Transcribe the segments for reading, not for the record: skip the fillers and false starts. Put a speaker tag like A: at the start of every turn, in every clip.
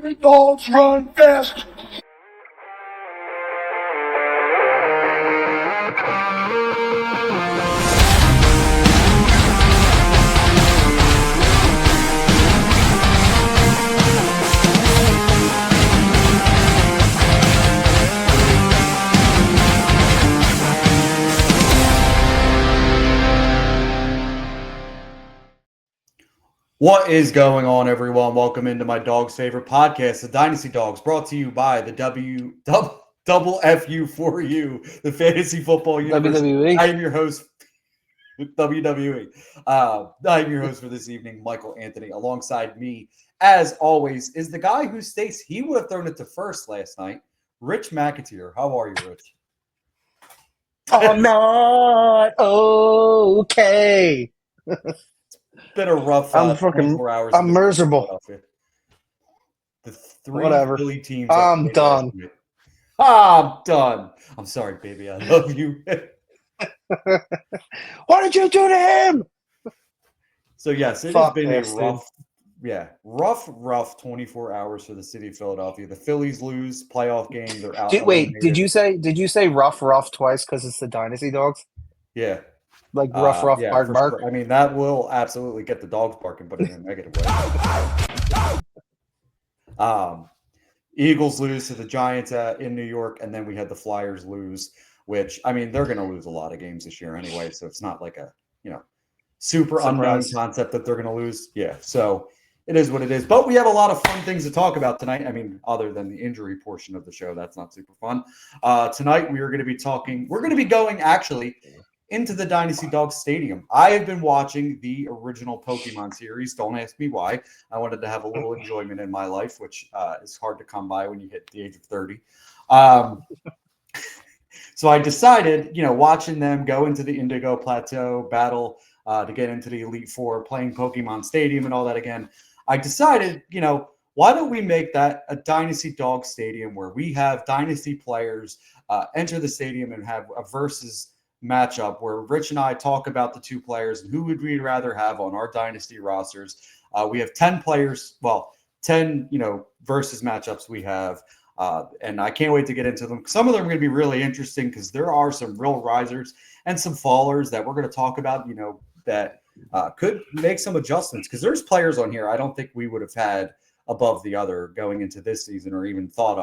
A: The dogs run fast.
B: What is going on, everyone? Welcome into my dog's favorite podcast, the Dynasty Dogs, brought to you by the double FU for you, the Fantasy Football Universe.
C: WWE.
B: I am your host, WWE. I am your host for this evening, Michael Anthony. Alongside me, as always, is the guy who states he would have thrown it to first last night, Rich McAteer. How are you, Rich?
C: I'm not okay.
B: Been a rough
C: I'm
B: 24 hours.
C: I'm miserable.
B: The three
C: Whatever.
B: Philly teams.
C: I'm done.
B: I'm done. I'm sorry, baby. I love you.
C: What did you do to him?
B: So yes, it has been a rough 24 hours for the city of Philadelphia. The Phillies lose playoff game. They're out.
C: Did you say rough twice because it's the Dynasty Dogs?
B: Yeah.
C: Like rough,
B: yeah,
C: bark.
B: Sure. I mean, that will absolutely get the dogs barking, but in a negative way. Eagles lose to the Giants in New York, and then we had the Flyers lose, which, I mean, they're going to lose a lot of games this year anyway, so it's not like a, super unknown concept that they're going to lose. Yeah, so it is what it is. But we have a lot of fun things to talk about tonight. I mean, other than the injury portion of the show, that's not super fun. Tonight, we're going to be going, actually, into the Dynasty Dogs Stadium. I have been watching the original Pokemon series. Don't ask me why. I wanted to have a little enjoyment in my life, which is hard to come by when you hit the age of 30. So I decided, watching them go into the Indigo Plateau battle to get into the Elite Four, playing Pokemon Stadium and all that again, I decided, why don't we make that a Dynasty Dogs Stadium where we have Dynasty players enter the stadium and have a versus matchup where Rich and I talk about the two players and who would we rather have on our dynasty rosters. We have 10 players, 10, versus matchups we have. And I can't wait to get into them. Some of them are going to be really interesting because there are some real risers and some fallers that we're going to talk about, that could make some adjustments because there's players on here I don't think we would have had above the other going into this season or even thought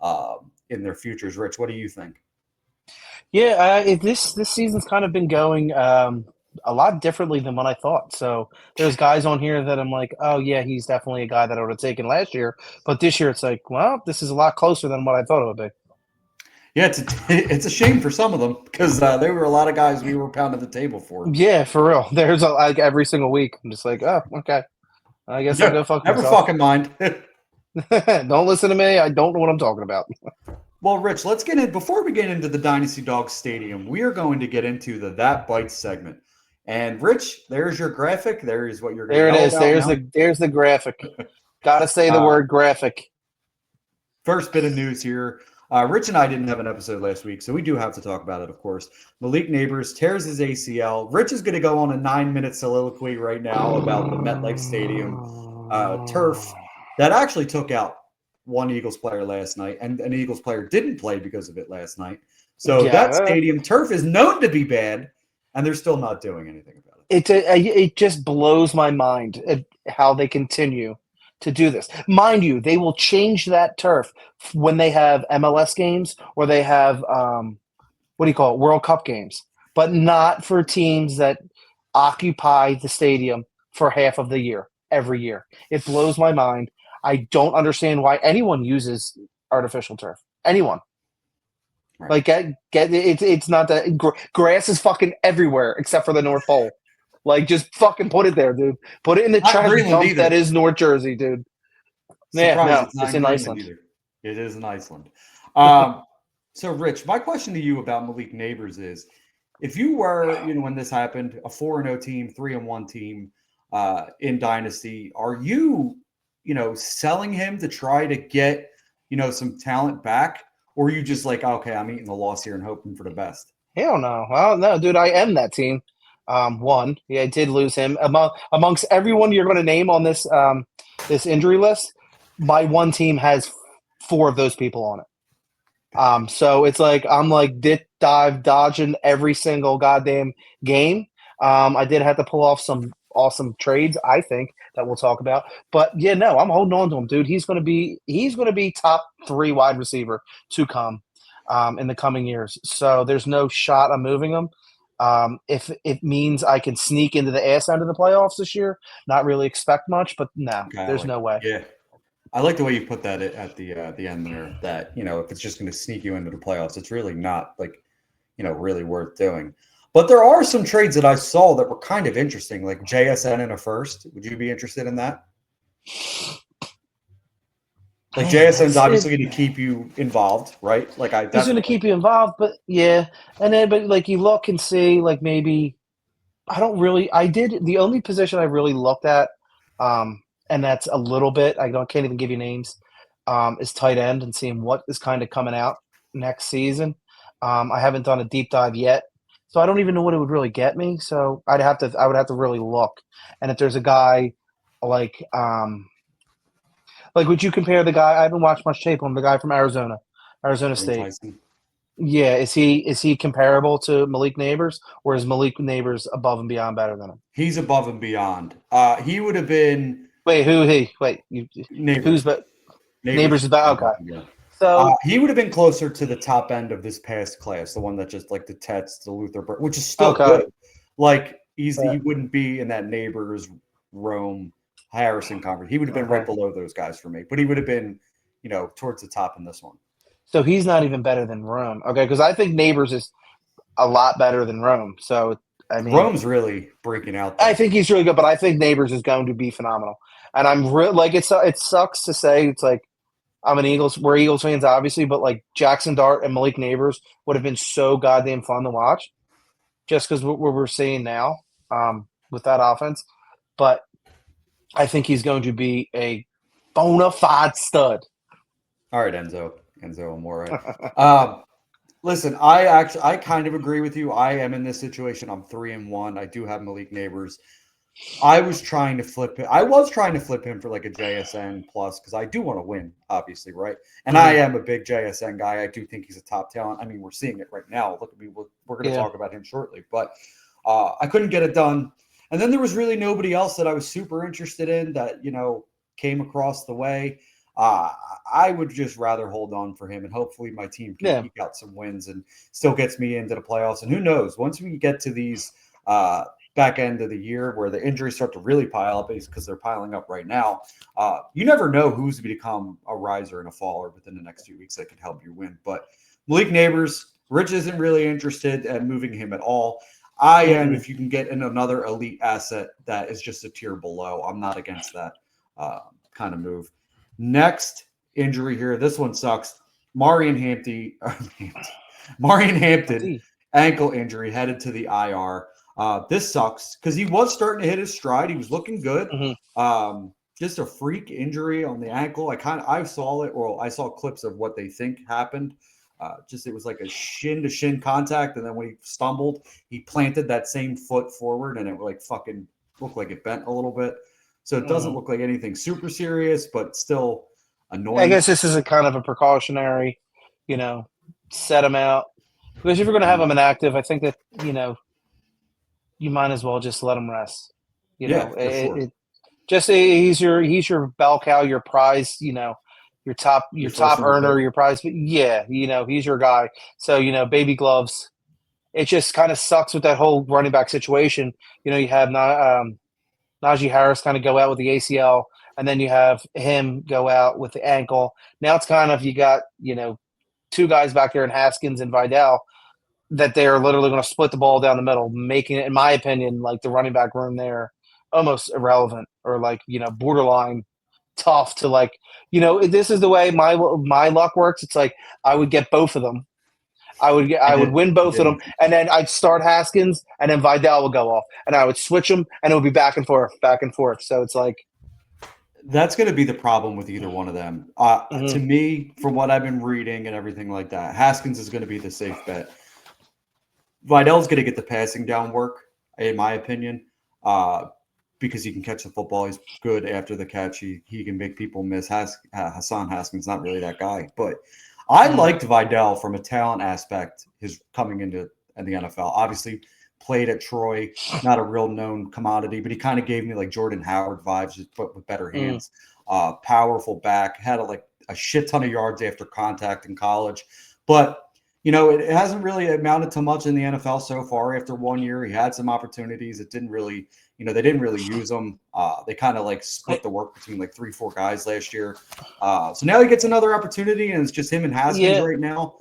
B: of in their futures. Rich, what do you think?
C: Yeah, this season's kind of been going a lot differently than what I thought. So there's guys on here that I'm like, oh, yeah, he's definitely a guy that I would have taken last year. But this year it's like, well, this is a lot closer than what I thought it would be.
B: Yeah, it's a shame for some of them because there were a lot of guys we were pounding the table for.
C: Yeah, for real. There's like every single week. I'm just like, oh, okay. I guess I'll go fuck myself.
B: Never fucking mind.
C: Don't listen to me. I don't know what I'm talking about.
B: Well, Rich, let's get in. Before we get into the Dynasty Dogs Stadium, we are going to get into the That Bites segment. And Rich, there's your graphic. There is what you're going to
C: There it is. There's the graphic. Got to say the word graphic.
B: First bit of news here. Rich and I didn't have an episode last week, so we do have to talk about it, of course. Malik Neighbors tears his ACL. Rich is going to go on a 9-minute soliloquy right now about the MetLife Stadium turf that actually took out one Eagles player last night, and an Eagles player didn't play because of it last night. So that stadium turf is known to be bad, and they're still not doing anything about it.
C: It just blows my mind at how they continue to do this. Mind you, they will change that turf when they have MLS games or they have World Cup games, but not for teams that occupy the stadium for half of the year, every year. It blows my mind. I don't understand why anyone uses artificial turf. Anyone. Right. Like, it's not that grass is fucking everywhere except for the North Pole. Like, just fucking put it there, dude. Put it in the trash dump that is North Jersey, dude. It's in Iceland. Either.
B: It is in Iceland. So, Rich, my question to you about Malik Neighbors is, if you were, when this happened, a 4-0 team, 3-1 team in Dynasty, are you selling him to try to get, some talent back? Or are you just like, okay, I'm eating the loss here and hoping for the best?
C: Hell no. Well, no, dude, I am that team. I did lose him. Amongst everyone you're going to name on this this injury list, my one team has 4 of those people on it. So it's like I'm like dive dodging every single goddamn game. I did have to pull off some awesome trades, I think, that we'll talk about. But yeah, no, I'm holding on to him, dude. He's gonna be top 3 wide receiver to come in the coming years. So there's no shot I'm moving him. If it means I can sneak into the ass end of the playoffs this year, not really expect much, but no,
B: Okay,
C: there's no way.
B: Yeah. I like the way you put that at the end there, that, if it's just going to sneak you into the playoffs, it's really not really worth doing. But there are some trades that I saw that were kind of interesting, like JSN in a first. Would you be interested in that? Like, JSN's obviously going to keep you involved, right? Like,
C: he's going to keep you involved, but yeah. And then, but like you look and see, like maybe the only position I really looked at, and that's a little bit, can't even give you names, is tight end and seeing what is kind of coming out next season. I haven't done a deep dive yet, so I don't even know what it would really get me. So I would have to really look. And if there's a guy like would you compare the guy? I haven't watched much tape on the guy from Arizona State.
B: Tyson.
C: Yeah, is he comparable to Malik Neighbors, or is Malik Neighbors above and beyond better than him?
B: He's above and beyond. He would have been.
C: Wait,
B: Neighbors.
C: Who's but Neighbors is about okay.
B: Yeah.
C: So
B: he would have been closer to the top end of this past class, the one that just like the Tets, the Luther, which is still good. Like he wouldn't be in that Neighbors, Rome, Harrison conference. He would have been right below those guys for me, but he would have been, towards the top in this one.
C: So he's not even better than Rome, okay? Because I think Neighbors is a lot better than Rome. So I mean,
B: Rome's really breaking out there.
C: I think he's really good, but I think Neighbors is going to be phenomenal. And I'm like it sucks to say, it's like we're Eagles fans obviously, but like Jaxson Dart and Malik Neighbors would have been so goddamn fun to watch, just because what we're seeing now with that offense. But I think he's going to be a bona fide stud.
B: All right, Enzo Amore. Listen, I kind of agree with you. I am in this situation. I'm 3-1. I do have Malik Neighbors. I was trying to flip him for like a JSN plus, because I do want to win, obviously, right? And I am a big JSN guy. I do think he's a top talent. I mean, we're seeing it right now. Look at me. We're going to talk about him shortly. But I couldn't get it done. And then there was really nobody else that I was super interested in that, came across the way. I would just rather hold on for him, and hopefully my team can eke out some wins and still gets me into the playoffs. And who knows, once we get to these back end of the year where the injuries start to really pile up, because they're piling up right now, you never know who's going to become a riser and a faller within the next few weeks that could help you win. But Malik Neighbors, Rich isn't really interested in moving him at all. I am, if you can get in another elite asset that is just a tier below. I'm not against that kind of move. Next injury here. This one sucks. Marion Hampton ankle injury, headed to the IR. This sucks because he was starting to hit his stride. He was looking good. Just a freak injury on the ankle. I saw clips of what they think happened. It was like a shin to shin contact, and then when he stumbled, he planted that same foot forward, and it like fucking looked like it bent a little bit. So it doesn't look like anything super serious, but still annoying.
C: I guess this is a kind of a precautionary, set him out. Because if you're going to have him inactive, I think that, you might as well just let him rest. He's your bell cow, your prize, your top earner, your prize. But yeah, he's your guy. So, baby gloves. It just kind of sucks with that whole running back situation. You have Najee Harris kind of go out with the ACL, and then you have him go out with the ankle. Now it's kind of, you got, 2 guys back there in Haskins and Vidal that they're literally going to split the ball down the middle, making it, in my opinion, like the running back room there almost irrelevant, or like, borderline tough to like, this is the way my luck works. It's like I would get both of them. I would win both of them, and then I'd start Haskins, and then Vidal would go off, and I would switch them, and it would be back and forth. So it's like
B: that's going to be the problem with either one of them. To me, from what I've been reading and everything like that, Haskins is going to be the safe bet. Vidal's going to get the passing down work, in my opinion. because he can catch the football. He's good after the catch. He can make people miss. Hassan Haskins not really that guy, but I liked Vidal from a talent aspect. His coming into the NFL, obviously played at Troy, not a real known commodity, but he kind of gave me like Jordan Howard vibes, just but with better hands. Powerful back, had a shit ton of yards after contact in college, but it hasn't really amounted to much in the NFL so far. After 1 year, he had some opportunities. It didn't really, they didn't really use him. They kind of like split the work between like 3-4 guys last year. So now he gets another opportunity, and it's just him and Haskins right now.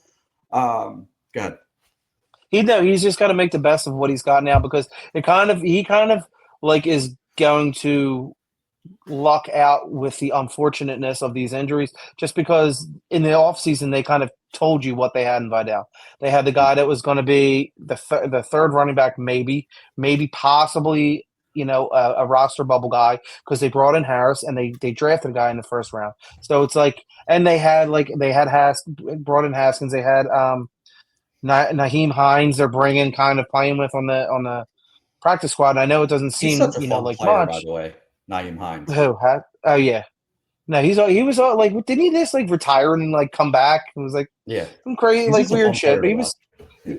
B: Go ahead.
C: He's just got to make the best of what he's got now, because he kind of like is going to luck out with the unfortunateness of these injuries, just because in the offseason they kind of told you what they had in Vidal. They had the guy that was going to be the third running back, maybe possibly a roster bubble guy, because they brought in Harris and they drafted a guy in the first round. So it's like, and they had brought in Haskins. They had Naheem Hines. They're bringing kind of playing with on the practice squad. I know it doesn't seem
B: He's such a fun
C: like
B: player,
C: much.
B: by the way, Naeem Hines.
C: Oh yeah. No, he was like, didn't he just like retire and like come back? It was like some crazy like weird shit. But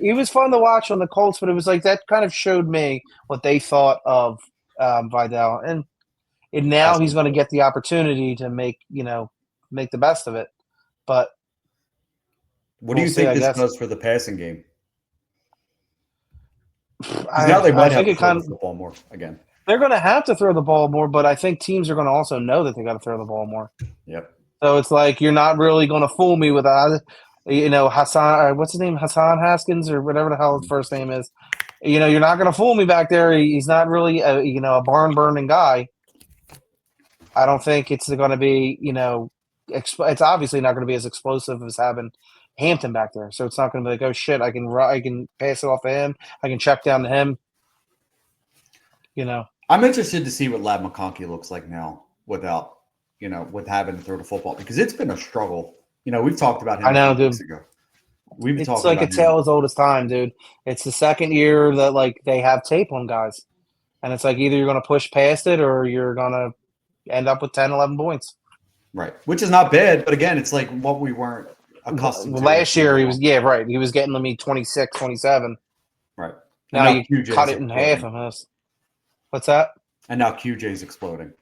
C: he was fun to watch on the Colts, but it was like that kind of showed me what they thought of Vidal, and now he's going to get the opportunity to make the best of it. But
B: what do you think this does for the passing game? Now they might have to throw the football more again.
C: They're going to have to throw the ball more, but I think teams are going to also know that they got to throw the ball more.
B: Yep.
C: So it's like you're not really going to fool me with Hassan. What's his name? Hassan Haskins or whatever the hell his first name is. You're not going to fool me back there. He's not really a barn burning guy. I don't think it's going to be it's obviously not going to be as explosive as having Hampton back there. So it's not going to be like, oh shit, I can pass it off to him. I can check down to him.
B: I'm interested to see what Lab McConkey looks like now without, with having to throw the football, because it's been a struggle. We've talked about him
C: I know, dude.
B: weeks ago.
C: It's like a tale as old as time, dude. It's the second year that like they have tape on guys. And it's like either you're going to push past it or you're going to end up with 10, 11 points.
B: Right. Which is not bad. But again, it's like what we weren't accustomed to.
C: Last year, he was, right. He was getting me 26, 27.
B: Right.
C: Now you QJ's cut it in half of us. What's that?
B: And now QJ's exploding.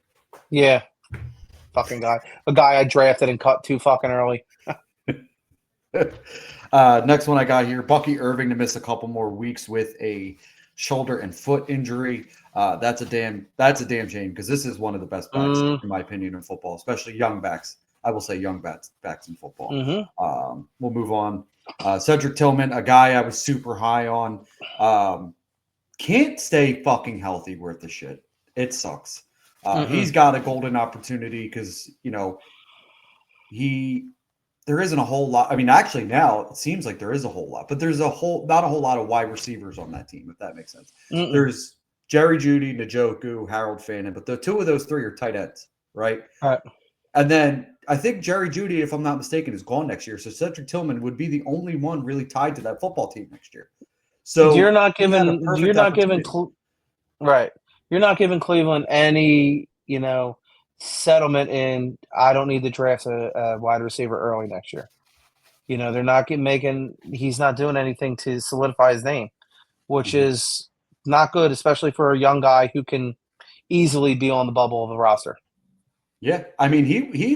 C: Yeah. Fucking guy. A guy I drafted and cut too fucking early.
B: Next one I got here, Bucky Irving to miss a couple more weeks with a shoulder and foot injury. That's a damn shame, because this is one of the best backs, in my opinion, in football, especially young backs. I will say young backs in football. We'll move on. Cedric Tillman, a guy I was super high on. Can't stay fucking healthy worth the shit. It sucks. He's got a golden opportunity because, there isn't a whole lot. I mean, actually now it seems like there is a whole lot, but there's not a whole lot of wide receivers on that team, if that makes sense. There's Jerry Jeudy, Njoku, Harold Fannin, but the two of those three are tight ends, right? And then I think Jerry Jeudy, if I'm not mistaken, is gone next year. So Cedric Tillman would be the only one really tied to that football team next year. So
C: you're not giving Cleveland any, settlement in, I don't need to draft a wide receiver early next year. They're not he's not doing anything to solidify his name, which is not good, especially for a young guy who can easily be on the bubble of the roster.
B: Yeah, I mean, he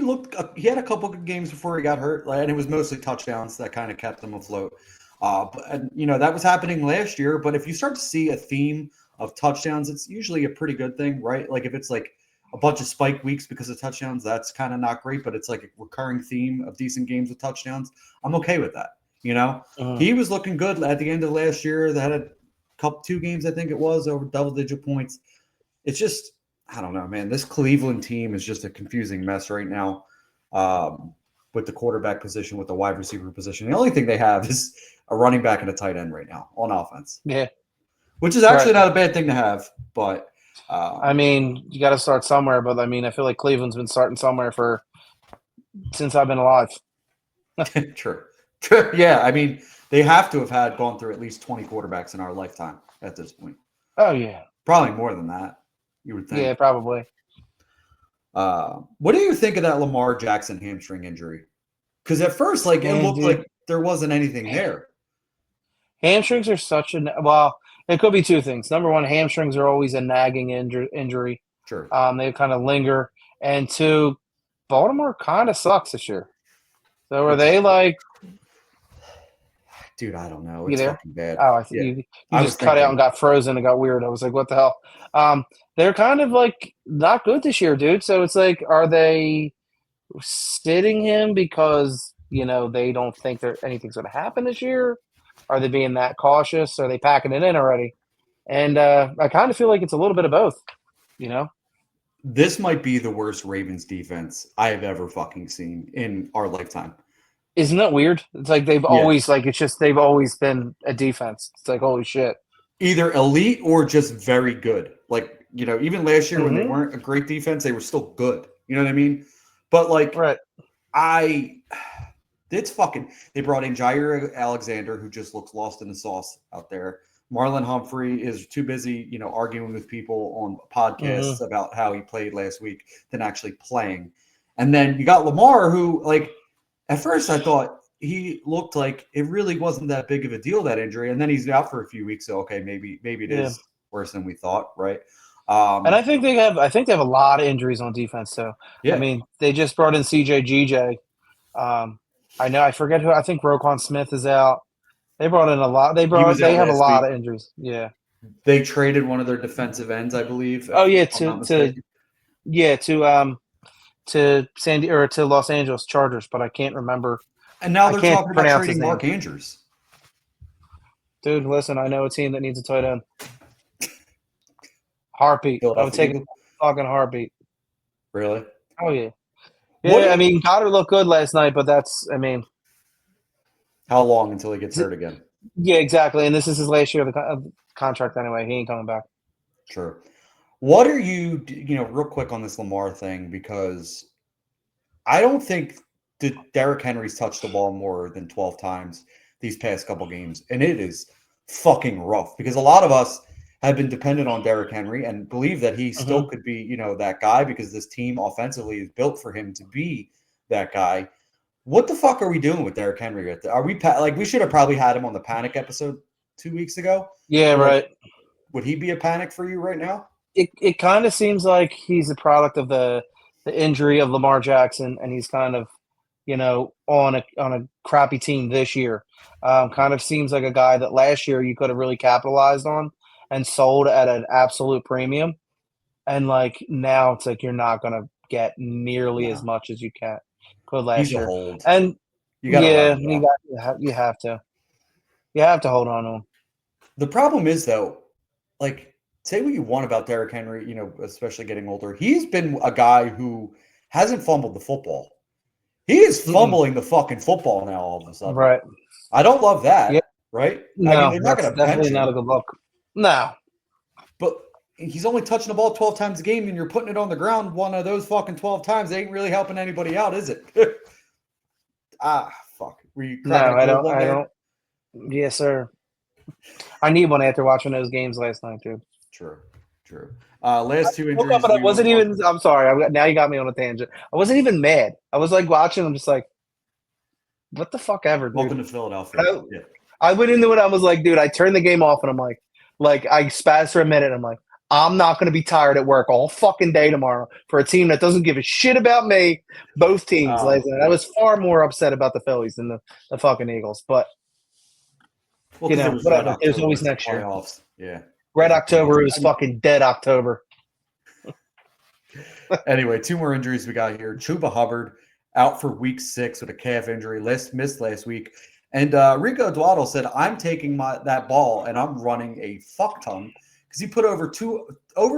B: had a couple good games before he got hurt, and it was mostly touchdowns that kind of kept him afloat. But that was happening last year. But if you start to see a theme of touchdowns, it's usually a pretty good thing, right? Like if it's like a bunch of spike weeks because of touchdowns, that's kind of not great. But it's like a recurring theme of decent games with touchdowns. I'm okay with that. He was looking good at the end of last year. They had a two games, I think it was, over double-digit points. It's just, I don't know, man. This Cleveland team is just a confusing mess right now, with the quarterback position, with the wide receiver position. The only thing they have is a running back and a tight end right now on offense.
C: Yeah.
B: Which is actually not a bad thing to have, but
C: I mean, you got to start somewhere. But I mean, I feel like Cleveland's been starting somewhere since I've been alive.
B: True. Yeah, I mean, they have to have gone through at least 20 quarterbacks in our lifetime at this point.
C: Oh yeah,
B: probably more than that. You would think.
C: Yeah, probably.
B: What do you think of that Lamar Jackson hamstring injury? Because at first, like, it looked like there wasn't anything there.
C: Hamstrings are such an well. It could be two things. Number one, hamstrings are always a nagging injury.
B: Sure.
C: They kind of linger, and two, Baltimore kind of sucks this year. So are they like?
B: Dude, I don't know. It's fucking bad.
C: Oh,
B: yeah.
C: you just cut out and got frozen and got weird. I was like, what the hell? They're kind of like not good this year, dude. So it's like, are they sitting him because they don't think anything's going to happen this year? Are they being that cautious? Are they packing it in already? And I kind of feel like it's a little bit of both.
B: This might be the worst Ravens defense I have ever fucking seen in our lifetime.
C: Isn't that weird? It's like they've always they've always been a defense. It's like, holy shit.
B: Either elite or just very good. Like, even last year when they weren't a great defense, they were still good. You know what I mean? But like,
C: right.
B: They brought in Jair Alexander, who just looks lost in the sauce out there. Marlon Humphrey is too busy, arguing with people on podcasts about how he played last week than actually playing. And then you got Lamar, who, like, at first I thought he looked like it really wasn't that big of a deal, that injury. And then he's out for a few weeks. So, okay, maybe it is worse than we thought, right?
C: And I think they have a lot of injuries on defense, too.
B: Yeah.
C: I mean, they just brought in CJ GJ. I forget who. I think Roquan Smith is out. They brought in a lot. They have a lot of injuries. Yeah.
B: They traded one of their defensive ends, I believe.
C: Oh yeah, to Los Angeles Chargers, but I can't remember.
B: And now they're talking about trading Mark Andrews.
C: Dude, listen, I know a team that needs a tight end. Heartbeat. I would take a fucking heartbeat.
B: Really?
C: Oh yeah. Yeah, Goddard looked good last night, but
B: how long until he gets hurt again?
C: Yeah, exactly. And this is his last year of the contract anyway. He ain't coming back.
B: Sure. What are you, real quick on this Lamar thing, because I don't think that Derrick Henry's touched the ball more than 12 times these past couple games. And it is fucking rough because a lot of us have been dependent on Derrick Henry and believe that he still could be, that guy because this team offensively is built for him to be that guy. What the fuck are we doing with Derrick Henry? Are we we should have probably had him on the panic episode 2 weeks ago?
C: Yeah, right.
B: Would he be a panic for you right now?
C: It kind of seems like he's a product of the injury of Lamar Jackson, and he's kind of on a crappy team this year. Kind of seems like a guy that last year you could have really capitalized on and sold at an absolute premium, and like now it's like you're not going to get nearly as much as you could last year.
B: Hold.
C: And
B: you
C: have to hold on to him.
B: The problem is though, like, say what you want about Derrick Henry, especially getting older. He's been a guy who hasn't fumbled the football. He is fumbling the fucking football now all of a sudden.
C: Right.
B: I don't love that.
C: Yeah.
B: Right?
C: No,
B: they're not going to
C: definitely not a good look. No.
B: But he's only touching the ball 12 times a game, and you're putting it on the ground one of those fucking 12 times. They ain't really helping anybody out, is it? Fuck. Were you
C: I don't. Yes, sir. I need one after watching those games last night, dude.
B: True. Last two injuries.
C: But I wasn't even. I'm sorry. Now you got me on a tangent. I wasn't even mad. I was like watching. I'm just like, what the fuck ever, dude.
B: Welcome to Philadelphia.
C: I went into it. I was like, dude. I turned the game off, and I'm like I spazzed for a minute. I'm like, I'm not going to be tired at work all fucking day tomorrow for a team that doesn't give a shit about me. Both teams. I was far more upset about the Phillies than the fucking Eagles. But whatever. There's always next year.
B: Yeah.
C: Red October is fucking dead October.
B: Anyway, two more injuries we got here. Chuba Hubbard out for week 6 with a calf injury. Missed last week. And Rico Dwaddle said, I'm taking that ball and I'm running a fuck ton because he put over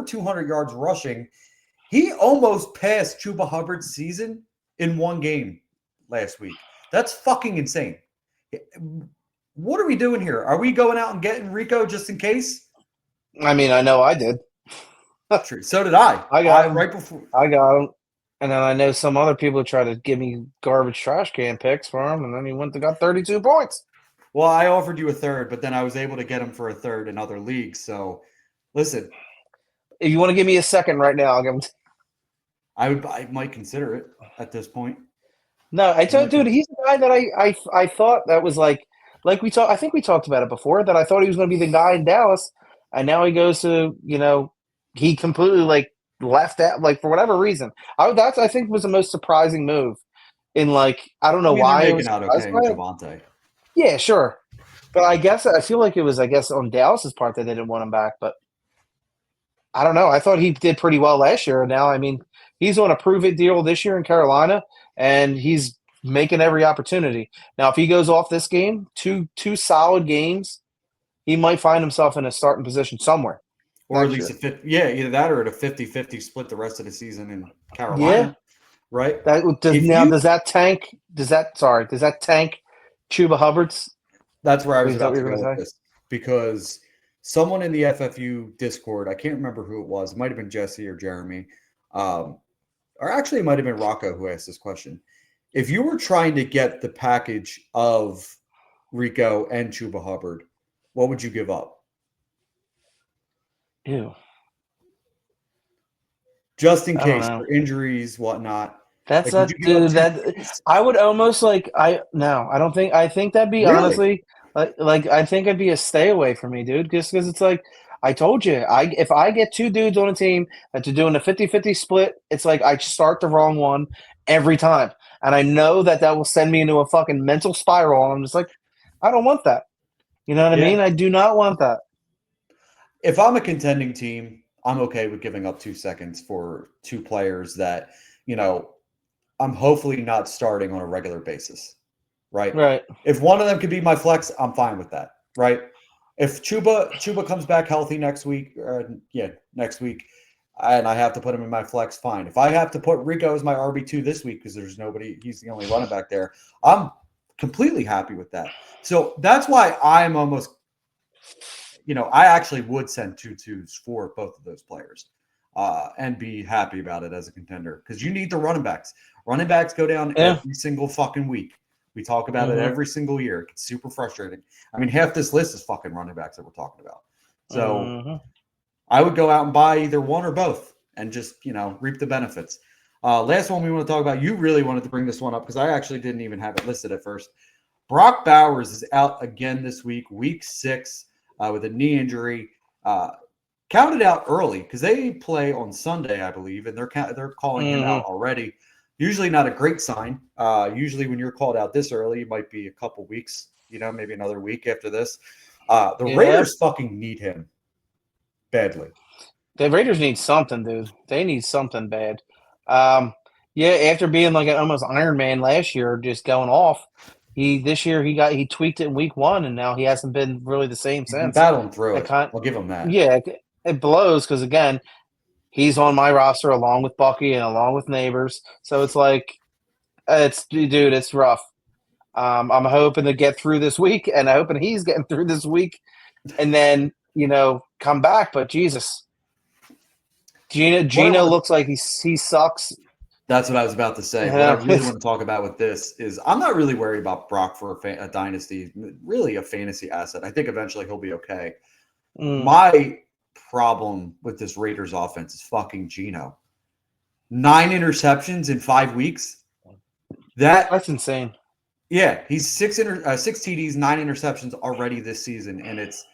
B: 200 yards rushing. He almost passed Chuba Hubbard's season in one game last week. That's fucking insane. What are we doing here? Are we going out and getting Rico just in case?
C: I mean, I know I did.
B: True. So did I.
C: I got him.
B: Right before.
C: I got him. And then I know some other people try to give me garbage trash can picks for him, and then he went and got 32 points.
B: Well, I offered you a third, but then I was able to get him for a third in other leagues. So, listen,
C: If you want to give me a second right now, I'll give him.
B: I might consider it at this point.
C: No, I told dude, he's the guy that I thought that was like we talked. I think we talked about it before that I thought he was going to be the guy in Dallas, and now he goes to he completely left out for whatever reason. I think was the most surprising move in I don't know why
B: they're
C: it was
B: making out okay with Javonte.
C: Yeah, sure, but I feel like it was on Dallas's part that they didn't want him back, but I don't know. I thought he did pretty well last year, and now he's on a prove-it deal this year in Carolina, and he's making every opportunity. Now, if he goes off this game, two solid games, he might find himself in a starting position somewhere.
B: Or at least either that or at a 50-50 split the rest of the season in Carolina, right?
C: Does that tank Chuba Hubbard's?
B: That's where I was about to go with this, because someone in the FFU Discord, I can't remember who it was. It might have been Jesse or Jeremy. Or actually it might have been Rocco who asked this question. If you were trying to get the package of Rico and Chuba Hubbard, what would you give up?
C: Ew.
B: Just in case for injuries, whatnot.
C: That's I would almost I think that'd be really? Honestly I think it'd be a stay away for me, dude. Just because it's I told you, if I get two dudes on a team that are doing a 50-50 split, it's I start the wrong one every time. And I know that will send me into a fucking mental spiral. And I'm just I don't want that. You know what I mean? I do not want that.
B: If I'm a contending team, I'm okay with giving up 2 seconds for two players that, I'm hopefully not starting on a regular basis. Right?
C: Right.
B: If one of them could be my flex, I'm fine with that. Right? If Chuba comes back healthy next week, and I have to put him in my flex, fine. If I have to put Rico as my RB2 this week because there's nobody, he's the only running back there, I'm completely happy with that. So that's why I'm almost, I actually would send 2-2s for both of those players and be happy about it as a contender, because you need the running backs. Running backs go down every single fucking week. We talk about it every single year. It gets super frustrating. Half this list is fucking running backs that we're talking about. So I would go out and buy either one or both and just, reap the benefits. Last one we want to talk about. You really wanted to bring this one up because I actually didn't even have it listed at first. Brock Bowers is out again this week, week 6, with a knee injury. Counted out early because they play on Sunday, I believe, and they're calling him out already. Usually not a great sign. Usually when you're called out this early, it might be a couple weeks, maybe another week after this. The Raiders fucking need him badly.
C: The Raiders need something, dude. They need something bad. After being an almost Iron Man last year, just going off, this year he tweaked it in week 1, and now he hasn't been really the same since.
B: Battling through it. I'll give him that.
C: Yeah, it blows because, again, he's on my roster along with Bucky and along with Neighbors. So it's it's rough. I'm hoping to get through this week, and I'm hoping he's getting through this week, and then, come back. But Jesus, Gino looks like he sucks.
B: That's what I was about to say. What I really want to talk about with this is I'm not really worried about Brock for a dynasty, really a fantasy asset. I think eventually he'll be okay. My problem with this Raiders offense is fucking Gino. 9 interceptions in 5 weeks.
C: That's insane.
B: Yeah, he's 6 TDs, 9 interceptions already this season, and it's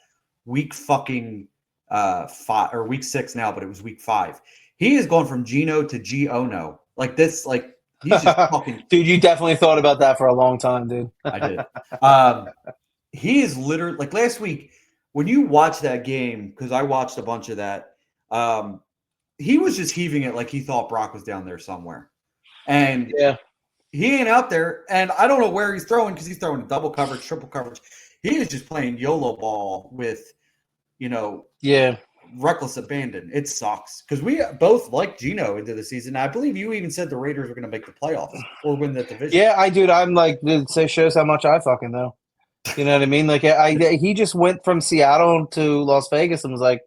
B: week fucking 5 or week 6 now, but it was week 5. He has gone from Gino to G-O-No. He's just fucking.
C: Dude, you definitely thought about that for a long time, dude.
B: I did. He is literally last week. When you watch that game, because I watched a bunch of that, he was just heaving it like he thought Brock was down there somewhere. And he ain't out there. And I don't know where he's throwing, because he's throwing double coverage, triple coverage. He is just playing YOLO ball with, reckless abandon. It sucks. Because we both like Gino into the season. I believe you even said the Raiders were going to make the playoffs or win the division.
C: Yeah, I'm it shows how much I fucking know. You know what I mean? He just went from Seattle to Las Vegas and was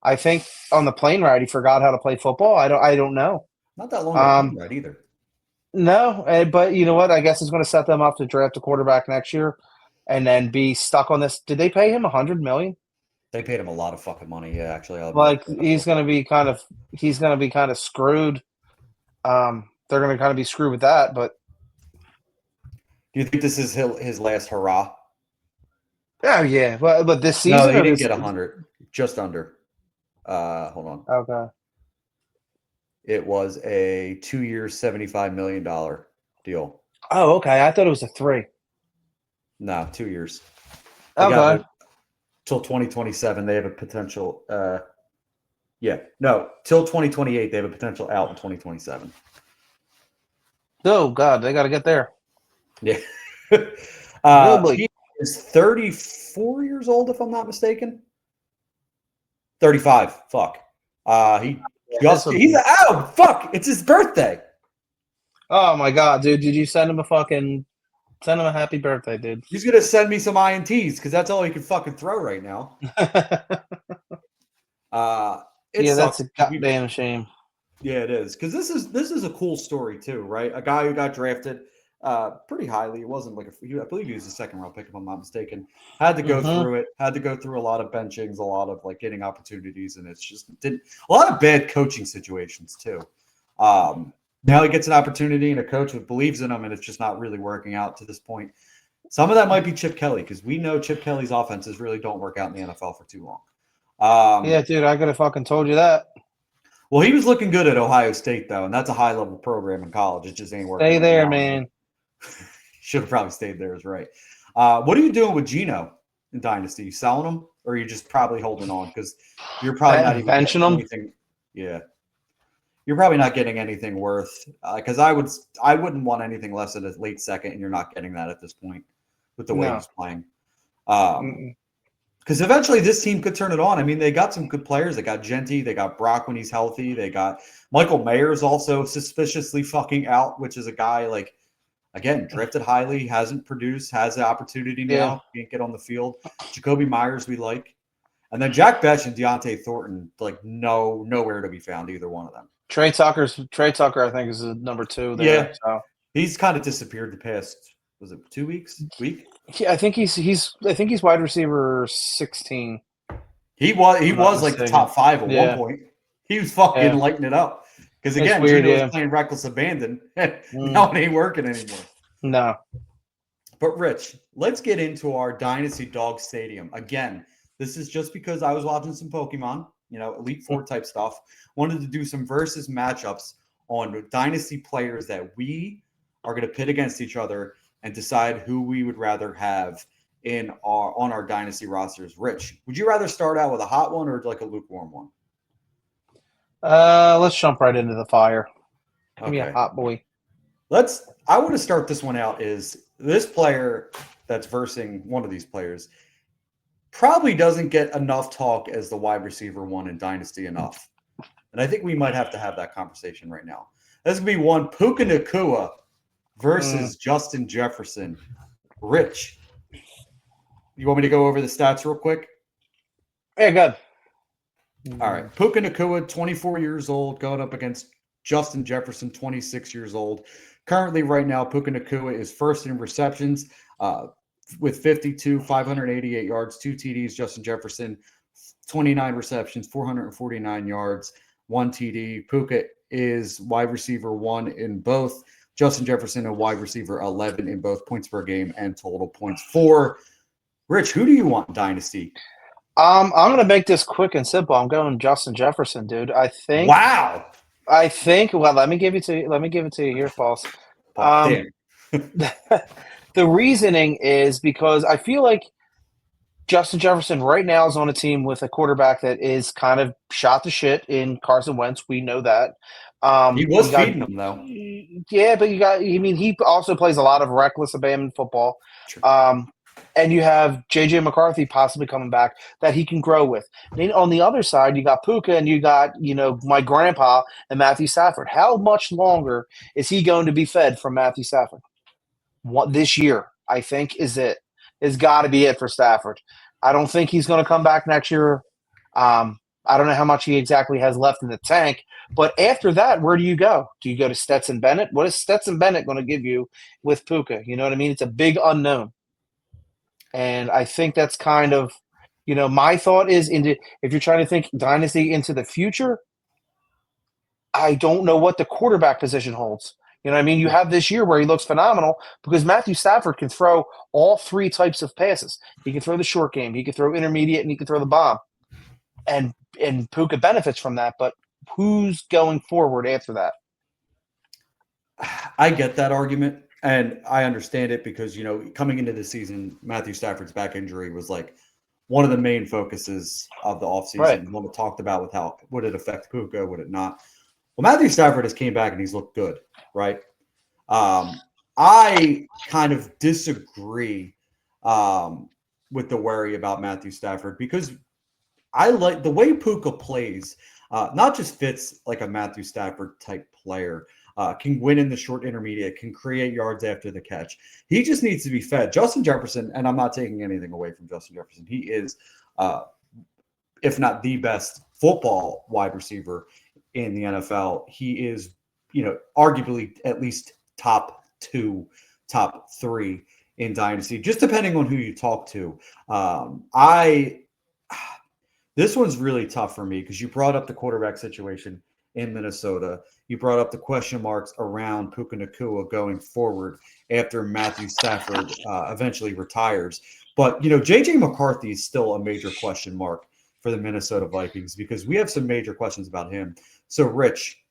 C: I think on the plane ride he forgot how to play football. I don't know.
B: Not that long of a plane ride either.
C: No, but you know what? I guess it's going to set them up to draft a quarterback next year, and then be stuck on this. Did they pay him $100 million?
B: They paid him a lot of fucking money. Yeah, actually,
C: Like he's gonna be kind of screwed. They're gonna kind of be screwed with that. But
B: do you think this is his last hurrah?
C: oh yeah, but this season
B: No, he
C: or
B: didn't
C: this
B: get 100, just under. Hold on.
C: okay.
B: It was a 2-year, $75 million deal.
C: Oh, okay. I thought it was a 3.
B: No, 2 years. They got
C: Okay.
B: it till 2027. They have a potential. Till 2028. They have a potential out in 2027.
C: Oh God, they got to get there.
B: Yeah.
C: Really?
B: He is 34 years old, if I'm not mistaken. 35. Fuck. It's his birthday.
C: Oh my God, dude! Did you send him a happy birthday, dude?
B: He's gonna send me some INTs because that's all he can fucking throw right now.
C: Yeah,
B: sucks.
C: that's a goddamn shame.
B: Yeah, it is because this is a cool story too, right? A guy who got drafted pretty highly. It wasn't like I believe he was a second round pick, if I'm not mistaken. Had to go through it. Had to go through a lot of benchings, a lot of like getting opportunities, and it's just a lot of bad coaching situations too. Now he gets an opportunity and a coach who believes in him, and it's just not really working out to this point. Some of that might be Chip Kelly because we know Chip Kelly's offenses really don't work out in the NFL for too long.
C: Yeah, dude, I could have fucking told you that.
B: Well, he was looking good at Ohio State, though, and that's a high-level program in college. It just ain't working.
C: Stay there, man.
B: Should have probably stayed there, is right. What are you doing with Geno in Dynasty? You selling him, or are you just probably holding on because you're probably not even
C: benching him?
B: anything? Yeah. You're probably not getting anything worth because I wouldn't want anything less than a late second, and you're not getting that at this point with the way he's playing. Because eventually this team could turn it on. I mean, they got some good players. They got Genty. They got Brock when he's healthy. They got Michael Mayer's also suspiciously fucking out, which is a guy like, again, drafted highly, hasn't produced, has the opportunity now, can't get on the field. Jacoby Myers we like. And then Jack Betch and Deontay Thornton, like nowhere to be found, either one of them.
C: Trey Tucker, I think, is the number 2 there.
B: Yeah,
C: so.
B: He's kind of disappeared the past. Was it 2 weeks? Week?
C: Yeah, I think he's wide receiver 16.
B: He was like the top 5 at one point. He was fucking lighting it up because again, Geno was playing reckless abandon. Now it ain't working anymore.
C: No.
B: But Rich, let's get into our Dynasty Dogs Stadium again. This is just because I was watching some Pokemon, Elite Four type stuff. Wanted to do some versus matchups on Dynasty players that we are going to pit against each other and decide who we would rather have on our Dynasty rosters. Rich, would you rather start out with a hot one or like a lukewarm one?
C: Let's jump right into the fire. Give me a hot boy.
B: I want to start this one out is this player that's versing one of these players probably doesn't get enough talk as the wide receiver one in Dynasty enough. And I think we might have to have that conversation right now. That's going to be one Puka Nacua versus Justin Jefferson. Rich, you want me to go over the stats real quick?
C: Yeah, good.
B: All right. Puka Nacua, 24 years old, going up against Justin Jefferson, 26 years old. Currently, right now, Puka Nacua is first in receptions with 52, 588 yards, 2 TDs. Justin Jefferson, 29 receptions, 449 yards, 1 TD. Puka is wide receiver 1 in both. Justin Jefferson, a wide receiver 11 in both points per game and total points for. Rich, who do you want in Dynasty?
C: I'm going to make this quick and simple. I'm going Justin Jefferson, dude. I think.
B: Wow.
C: I think. Well, let me give it to you here, False.
B: Damn.
C: The reasoning is because I feel like Justin Jefferson right now is on a team with a quarterback that is kind of shot to shit in Carson Wentz. We know that.
B: He was feeding them, though.
C: Yeah, but he also plays a lot of reckless abandon football.
B: Sure.
C: And you have J.J. McCarthy possibly coming back that he can grow with. Then on the other side, you got Puka and you got, my grandpa and Matthew Stafford. How much longer is he going to be fed from Matthew Stafford? This year, I think, is it. It's got to be it for Stafford. I don't think he's going to come back next year. I don't know how much he exactly has left in the tank. But after that, where do you go? Do you go to Stetson Bennett? What is Stetson Bennett going to give you with Puka? You know what I mean? It's a big unknown. And I think that's kind of My thought is if you're trying to think dynasty into the future, I don't know what the quarterback position holds. You know what I mean? You have this year where he looks phenomenal because Matthew Stafford can throw all three types of passes. He can throw the short game, he can throw intermediate, and he can throw the bomb. And Puka benefits from that, but who's going forward after that?
B: I get that argument, and I understand it because, coming into the season, Matthew Stafford's back injury was like one of the main focuses of the offseason.
C: Right.
B: One we talked about with how would it affect Puka, would it not? Well, Matthew Stafford has came back and he's looked good, right? I kind of disagree with the worry about Matthew Stafford because I like the way Puka plays, not just fits like a Matthew Stafford type player, can win in the short intermediate, can create yards after the catch. He just needs to be fed. Justin Jefferson, and I'm not taking anything away from Justin Jefferson, he is, if not the best football wide receiver in the NFL. He is, arguably at least top 2, top 3 in Dynasty, just depending on who you talk to. This one's really tough for me because you brought up the quarterback situation in Minnesota. You brought up the question marks around Puka Nacua going forward after Matthew Stafford eventually retires. But, J.J. McCarthy is still a major question mark for the Minnesota Vikings because we have some major questions about him. So, Rich,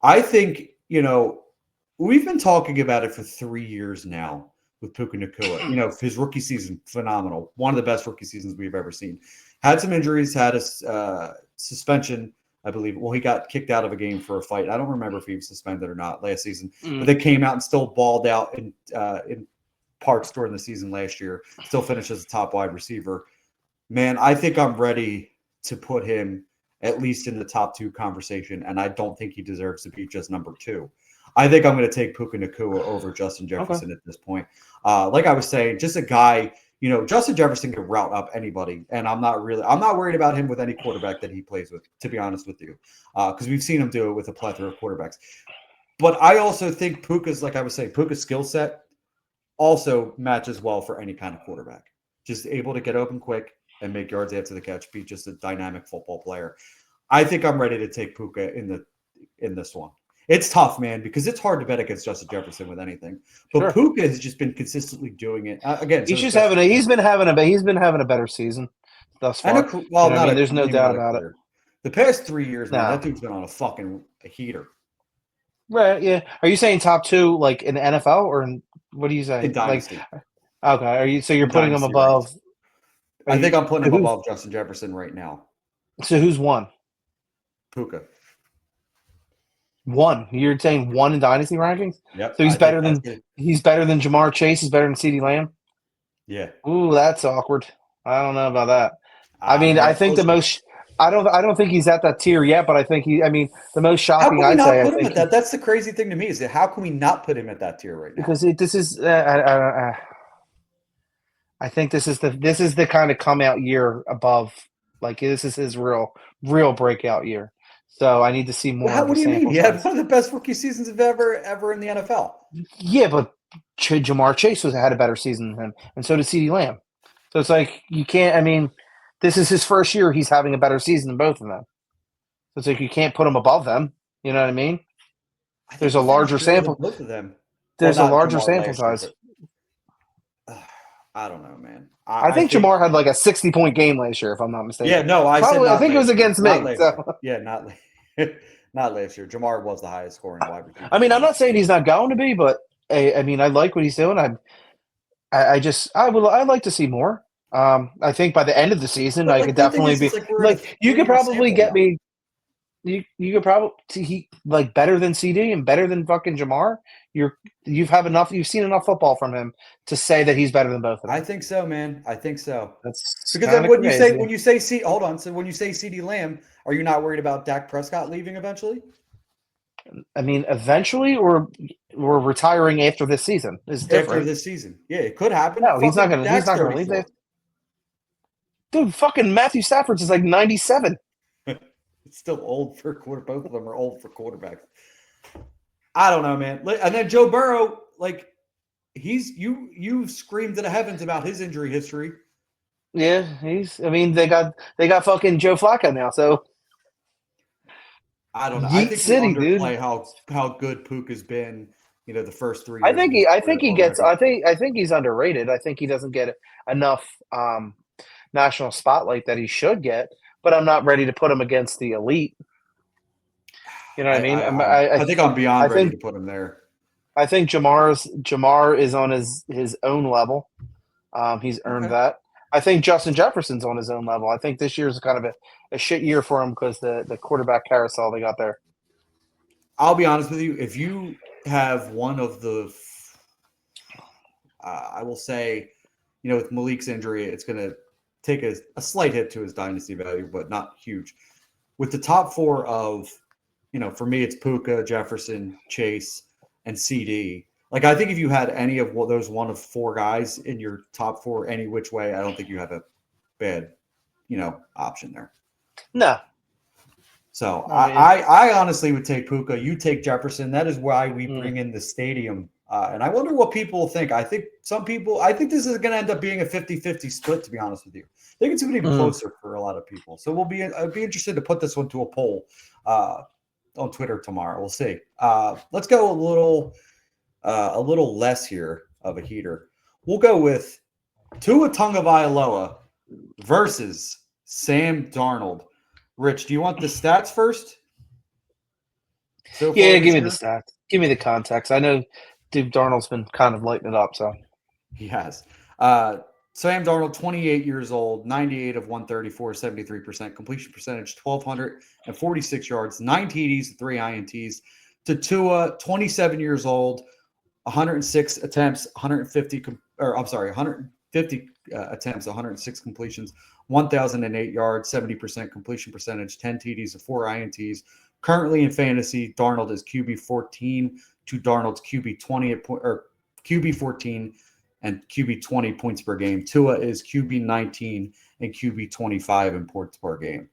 B: I think, we've been talking about it for 3 years now with Puka Nacua. His rookie season, phenomenal. One of the best rookie seasons we've ever seen. Had some injuries, had a suspension, I believe. Well, he got kicked out of a game for a fight. I don't remember if he was suspended or not last season. But they came out and still balled out in parts during the season last year. Still finished as a top wide receiver. Man, I think I'm ready to put him at least in the top 2 conversation, and I don't think he deserves to be just number 2. I think I'm going to take Puka Nacua over Justin Jefferson at this point. Like I was saying, just a guy, Justin Jefferson can route up anybody, and I'm not worried about him with any quarterback that he plays with, to be honest with you, because we've seen him do it with a plethora of quarterbacks. But I also think Puka's skill set also matches well for any kind of quarterback. Just able to get open quick and make yards after the catch, be just a dynamic football player. I think I'm ready to take Puka in this one. It's tough, man, because it's hard to bet against Justin Jefferson with anything. But Puka has just been consistently doing it. Again,
C: he's been having a better season thus far. There's no doubt about it.
B: The past 3 years, man, that dude's been on a fucking heater.
C: Right? Yeah. Are you saying top 2 like in the NFL or what are you saying?
B: In Dynasty.
C: Okay. You're putting him above?
B: I think I'm putting him above Justin Jefferson right now.
C: So who's 1?
B: Puka.
C: 1. You're saying 1 in Dynasty rankings?
B: Yep.
C: So he's better than Jamar Chase. He's better than CeeDee Lamb.
B: Yeah.
C: Ooh, that's awkward. I don't know about that. I think the most. I don't think he's at that tier yet, but I think the most shocking.
B: How can we not put him at that? That's the crazy thing to me is that how can we not put him at that tier right now?
C: Because this is. I think this is the kind of come out year above. Like this is his real breakout year. So I need to see more.
B: What do you mean? He had one of the best rookie seasons of ever in the NFL.
C: Yeah, but Jamar Chase had a better season than him, and so did CeeDee Lamb. So it's like you can't. This is his first year. He's having a better season than both of them. So it's like you can't put him above them. You know what I mean? There's a larger sample.
B: Both of them.
C: There's a larger sample size.
B: I don't know, man.
C: I think Jamar had like a 60-point game last year, if I'm not mistaken.
B: Yeah, no, I think
C: it was against me.
B: Yeah, not last year. Jamar was the highest scoring wide receiver.
C: I'm not saying he's not going to be, but I like what he's doing. I'd like to see more. I think by the end of the season, I could definitely be you could probably get me. You could probably better than CD and better than fucking Jamar. You've seen enough football from him to say that he's better than both of them.
B: I think so, man. I think so.
C: That's
B: because when you say CeeDee Lamb, are you not worried about Dak Prescott leaving eventually?
C: Eventually, or retiring after this season is different.
B: After this season, yeah, it could happen.
C: No, he's not going to leave there. Dude, fucking Matthew Stafford's is like 97.
B: It's still old for both of them are old for quarterbacks. I don't know, man. And then Joe Burrow, you screamed to the heavens about his injury history.
C: Yeah, I mean, they got fucking Joe Flacco now, so
B: I don't know. I
C: Yeet
B: think we
C: City, dude.
B: underplay how good Puka's been. The first 3
C: I
B: years of
C: think
B: his
C: I
B: career
C: think he gets.
B: already.
C: I think he's underrated. I think he doesn't get enough national spotlight that he should get. But I'm not ready to put him against the elite. You know what I mean?
B: I think I'm
C: I
B: beyond ready
C: think
B: to put him there.
C: I think Jamar is on his own level. He's earned
B: Okay.
C: that. I think Justin Jefferson's on his own level. I think this year's kind of a shit year for him because the quarterback carousel they got there.
B: I'll be honest with you. If you have one of the, I will say, with Malik's injury, it's going to take a slight hit to his dynasty value, but not huge. With the top four of, for me, it's Puka, Jefferson, Chase, and CD. Like, I think if you had any of those one of four guys in your top four any which way, I don't think you have a bad, option there.
C: No.
B: So I honestly would take Puka. You take Jefferson. That is why we bring in the stadium. And I wonder what people think. I think this is going to end up being a 50-50 split, to be honest with you. I think it's going to be closer for a lot of people. So I'd be interested to put this one to a poll on Twitter tomorrow. We'll see. Let's go a little less here of a heater. We'll go with Tua Tagovailoa versus Sam Darnold. Rich, do you want the stats first?
C: Give me the stats. Give me the context. I know Duke Darnold's been kind of lighting it up, so.
B: He has. Sam Darnold, 28 years old, 98 of 134, 73% completion percentage, 1,246 yards, 9 TDs, 3 INTs. To Tua, 27 years old, 106 attempts, 150 attempts, 106 completions, 1,008 yards, 70% completion percentage, 10 TDs and 4 INTs. Currently in fantasy, Darnold is QB 14 to Darnold's QB 20 or QB 14 and QB 20 points per game. Tua is QB 19 and QB 25 in points per game.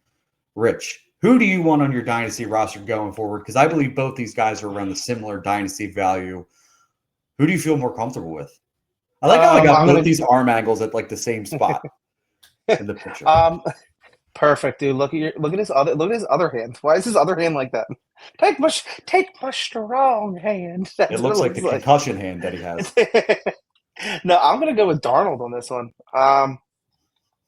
B: Rich, who do you want on your dynasty roster going forward? Because I believe both these guys are around the similar dynasty value. Who do you feel more comfortable with? I like how I got both these arm angles at like the same spot in the picture.
C: Perfect, dude. Look at his other hand. Why is his other hand like that? Take my strong hand.
B: It looks like the concussion hand that he has.
C: No, I'm gonna go with Darnold on this one.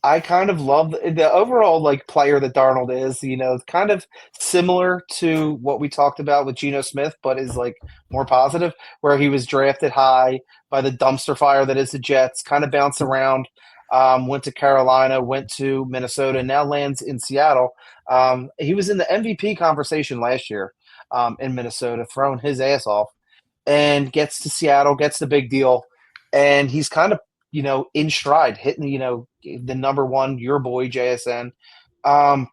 C: I kind of love the overall player that Darnold is. Kind of similar to what we talked about with Geno Smith, but is more positive. Where he was drafted high by the dumpster fire that is the Jets. Kind of bounced around. Went to Carolina, went to Minnesota, now lands in Seattle. He was in the MVP conversation last year in Minnesota, throwing his ass off, and gets to Seattle, gets the big deal, and he's kind of in stride, hitting the number one, your boy JSN, and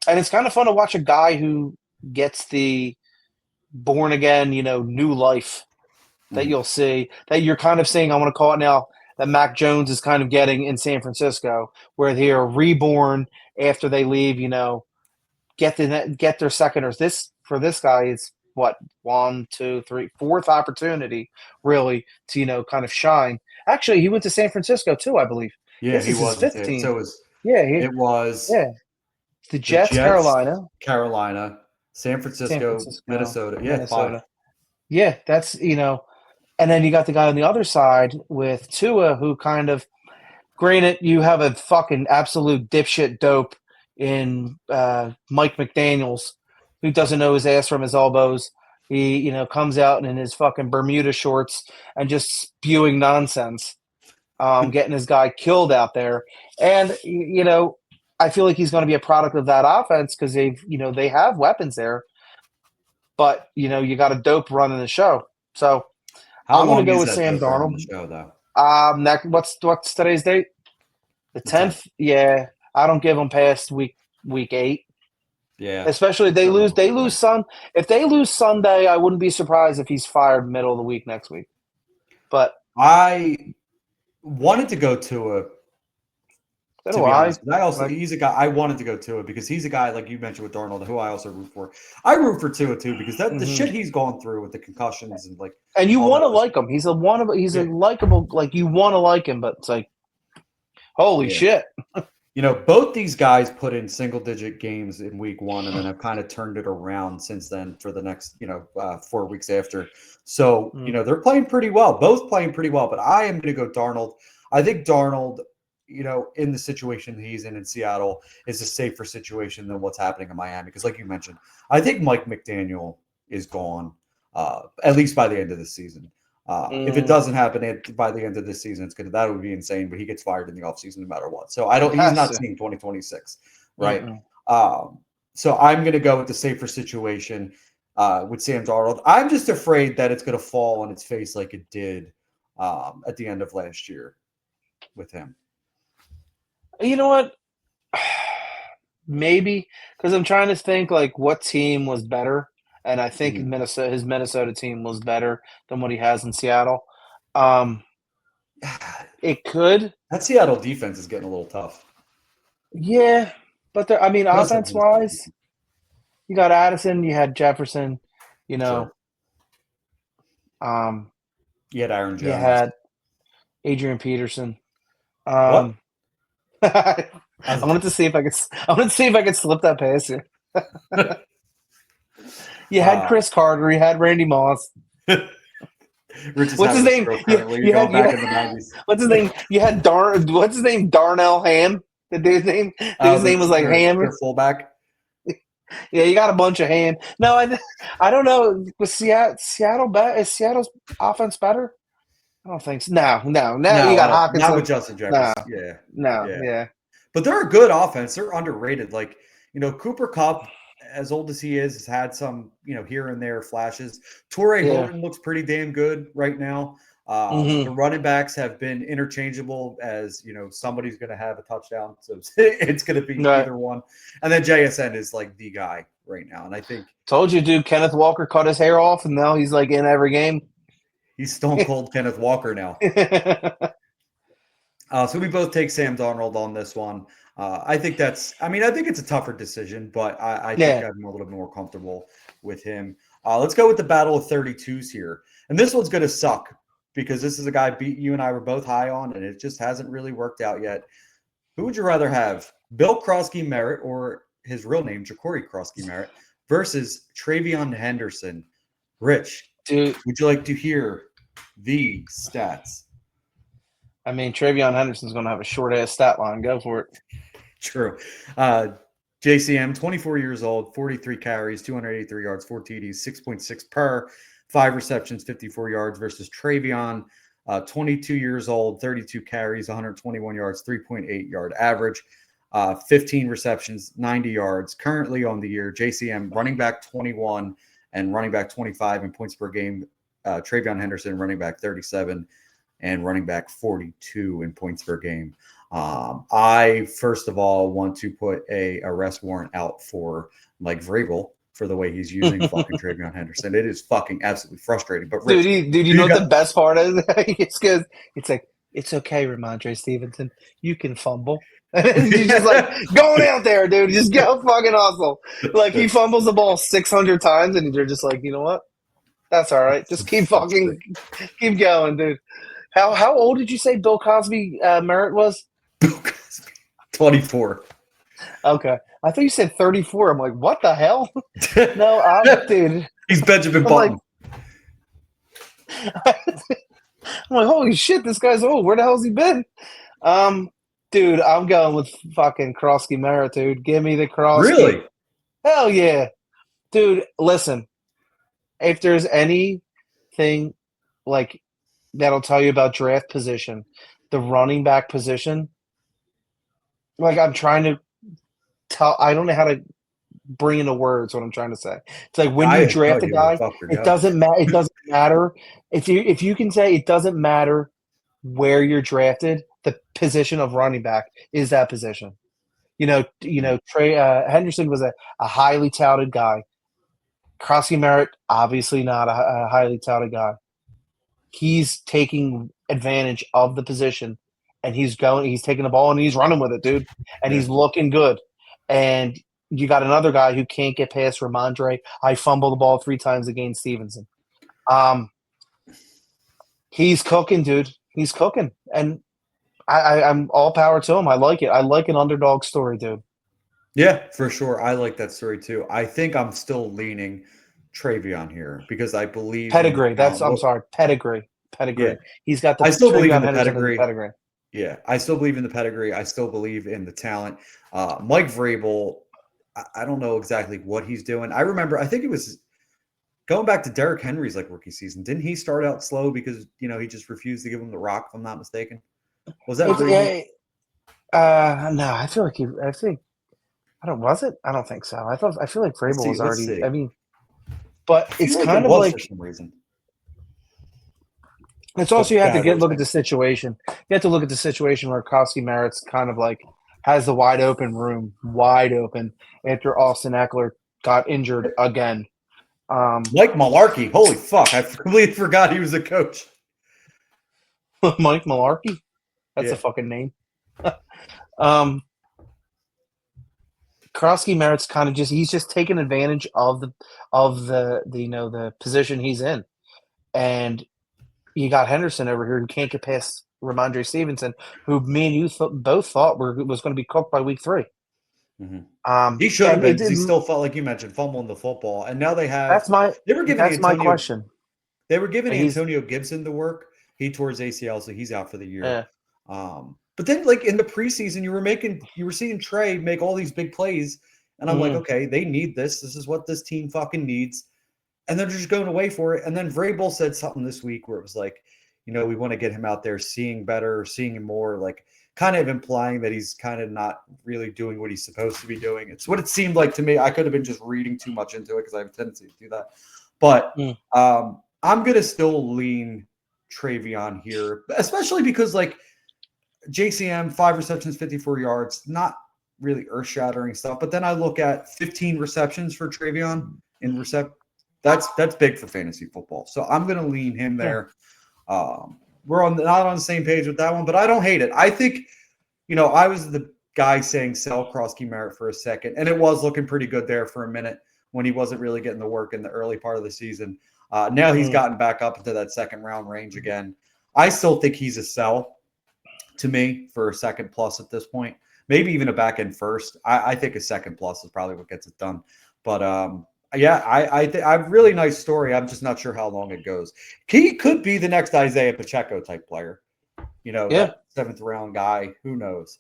C: it's kind of fun to watch a guy who gets the born again, new life that you'll see, that you're kind of seeing. I want to call it now, that Mac Jones is kind of getting in San Francisco, where they are reborn after they leave, get their second, or this for this guy is what, 1, 2, 3, fourth opportunity really to kind of shine. Actually, he went to San Francisco too, I believe.
B: Yeah,
C: this
B: he
C: is
B: was.
C: his 15.
B: So it was
C: the Jets,
B: Carolina, San Francisco, Minnesota. Yeah,
C: Minnesota.
B: 5.
C: Yeah, that's and then you got the guy on the other side with Tua, who kind of, granted, you have a fucking absolute dipshit dope in Mike McDaniels, who doesn't know his ass from his elbows. He, comes out in his fucking Bermuda shorts and just spewing nonsense, getting his guy killed out there. And, I feel like he's going to be a product of that offense because they have weapons there. But, you got a dope running the show. So I'm going to go with Sam Darnold.
B: Show, though?
C: What's today's date? The 10th? Yeah. I don't give them past week 8.
B: Yeah.
C: Especially if they lose if they lose Sunday, I wouldn't be surprised if he's fired middle of the week next week. But
B: I wanted to go to a
C: So do I.
B: He's a guy I wanted to go Tua because he's a guy like you mentioned with Darnold, who I also root for. I root for Tua too because the shit he's gone through with the concussions and
C: and you want to like him. He's a likable, you want to like him, but it's Holy shit.
B: Both these guys put in single-digit games in week 1 and then have kind of turned it around since then for the next, 4 weeks after. So, they're playing pretty well, both playing pretty well, but I am going to go Darnold. I think Darnold, in the situation he's in Seattle is a safer situation than what's happening in Miami. Because like you mentioned, I think Mike McDaniel is gone, at least by the end of the season. If it doesn't happen by the end of this season, that would be insane. But he gets fired in the offseason no matter what. So he's not seeing 2026, right? So I'm going to go with the safer situation with Sam Darnold. I'm just afraid that it's going to fall on its face like it did at the end of last year with him.
C: You know what? Maybe because I'm trying to think like what team was better. And I think his Minnesota team was better than what he has in Seattle. It could.
B: That Seattle defense is getting a little tough.
C: Yeah, but offense-wise, you got Addison, you had Jefferson,
B: Sure. You had Aaron Jones.
C: You had Adrian Peterson.
B: What?
C: I wanted to see if I could slip that past you. You had Chris Carter. You had Randy Moss.
B: What's his name?
C: What's his name? You had what's his name? Darnell Ham. The dude's name. His name was like Ham.
B: Their fullback.
C: Yeah, you got a bunch of Ham. No, I don't know. Was Seattle is Seattle's offense better? I don't think so. No. You got Hockenson.
B: Not with Justin Jefferson.
C: Yeah.
B: But they're a good offense. They're underrated. Like, Cooper Kupp, as old as he is, has had some, here and there flashes. Torrey Horton looks pretty damn good right now. The running backs have been interchangeable as, somebody's going to have a touchdown. So it's going to be either one. And then JSN is like the guy right now. And I think.
C: Told you, dude, Kenneth Walker cut his hair off and now he's like in every game.
B: He's stone cold Kenneth Walker now. So we both take Sam Darnold on this one. I think it's a tougher decision, but I think I'm a little bit more comfortable with him. Let's go with the battle of 32s here. And this one's going to suck because this is a guy you and I were both high on, and it just hasn't really worked out yet. Who would you rather have, Bill Croskey Merritt or his real name, Jacory Croskey Merritt, versus TreVeyon Henderson? Rich,
C: dude,
B: would you like to hear the stats?
C: I mean, TreVeyon Henderson's going to have a short-ass stat line. Go for it.
B: True. JCM, 24 years old, 43 carries, 283 yards, 4 TDs, 6.6 per, 5 receptions, 54 yards versus TreVeyon, 22 years old, 32 carries, 121 yards, 3.8 yard average, 15 receptions, 90 yards. Currently on the year, JCM running back 21 and running back 25 in points per game. TreVeyon Henderson running back 37 and running back 42 in points per game. I, first of all, want to put a arrest warrant out for Mike Vrabel for the way he's using fucking TreVeyon Henderson. It is fucking absolutely frustrating. But Rich,
C: dude, you know what the best part is? It's because it's like, it's okay, Ramondre Stevenson. You can fumble. He's just like, going out there, dude. Just go fucking hustle. Like, he fumbles the ball 600 times, and they're just like, you know what? That's all right. Just keep going, dude. How old did you say Bill Cosby Merritt was?
B: 24.
C: Okay. I thought you said 34. I'm like, what the hell? No, dude.
B: He's Benjamin Button.
C: I'm like, holy shit, this guy's old. Where the hell's he been? Dude, I'm going with fucking Croskey Merritt, dude. Give me the Croskey.
B: Really?
C: Hell yeah. Dude, listen. If there's anything like that'll tell you about draft position, the running back position, like I'm trying to tell, I don't know how to bring into words what I'm trying to say. It's like when you draft a guy, it doesn't matter. It doesn't matter if you can say it doesn't matter where you're drafted. The position of running back is that position. Henderson was a highly touted guy. Croskey Merritt, obviously not a highly touted guy. He's taking advantage of the position, and he's taking the ball and he's running with it, dude. And he's looking good. And you got another guy who can't get past Ramondre. I fumbled the ball 3 times against Stevenson. He's cooking, dude. He's cooking. And I'm all power to him. I like it. I like an underdog story, dude.
B: Yeah, for sure. I like that story too. I think I'm still leaning TreVeyon here because I believe in the
C: Pedigree.
B: talent.
C: I'm sorry. Pedigree.
B: Yeah,
C: Pedigree. He's got the
B: I still believe in
C: TreVeyon
B: the
C: Henderson and the
B: pedigree.
C: pedigree.
B: Yeah, I still believe in the pedigree. I still believe in the talent. Mike Vrabel, I don't know exactly what he's doing. I remember, I think it was going back to Derrick Henry's like rookie season. Didn't he start out slow because he just refused to give him the rock? If I'm not mistaken, was that Vrabel?
C: No, I feel like I think I don't. Was it? I don't think so. I feel like
B: Let's
C: Vrabel
B: see.
C: was
B: Let's
C: already.
B: see.
C: I mean, but
B: I
C: it's
B: feel like it
C: kind of
B: was for
C: like
B: some reason.
C: it's also
B: But
C: you have to
B: bad
C: look at
B: horseman.
C: the situation. You have to look at the situation where Koski Merritt's kind of like has the wide open room, wide open after Austin Eckler got injured again.
B: Mike Malarkey. Holy fuck! I completely forgot he was a coach.
C: Mike Malarkey, that's
B: Yeah.
C: a fucking name. um, Krosky Merritt's kind of he's just taking advantage of the position he's in, and you got Henderson over here who can't get past Ramondre Stevenson, who me and you both thought was going to be cooked by week 3.
B: Mhm. He should have
C: And
B: been because he still felt like you mentioned fumbling the football, and now they were giving
C: that's my
B: Antonio
C: question.
B: they were giving
C: He's
B: Antonio Gibson the work. He tore his ACL, so he's out for the year.
C: yeah,
B: But then, like in the preseason, you were seeing Trey make all these big plays, and I'm like,
C: mhm.
B: okay, they need this. This is what this team fucking needs, and they're just going away for it. And then Vrabel said something this week where it was like, we want to get him out there seeing better, seeing him more, like kind of implying that he's kind of not really doing what he's supposed to be doing. It's what it seemed like to me. I could have been just reading too much into it because I have a tendency to do that. But
C: Mm.
B: I'm gonna still lean TreVeyon here, especially because like JCM, 5 receptions, 54 yards, not really earth-shattering stuff. But then I look at 15 receptions for TreVeyon in That's big for fantasy football. So I'm gonna lean him
C: Yeah.
B: there. We're not on the same page with that one, but I don't hate it. I think, I was the guy saying sell Croskey Merritt for a second, and it was looking pretty good there for a minute when he wasn't really getting the work in the early part of the season. Now he's gotten back up into that second round range again. I still think he's a sell to me for a second plus at this point. Maybe even a back end first. I think a second plus is probably what gets it done. But yeah, I think a really nice story. I'm just not sure how long it goes. He could be the next Isaiah Pacheco type player.
C: Yeah.
B: That 7th round guy. Who knows?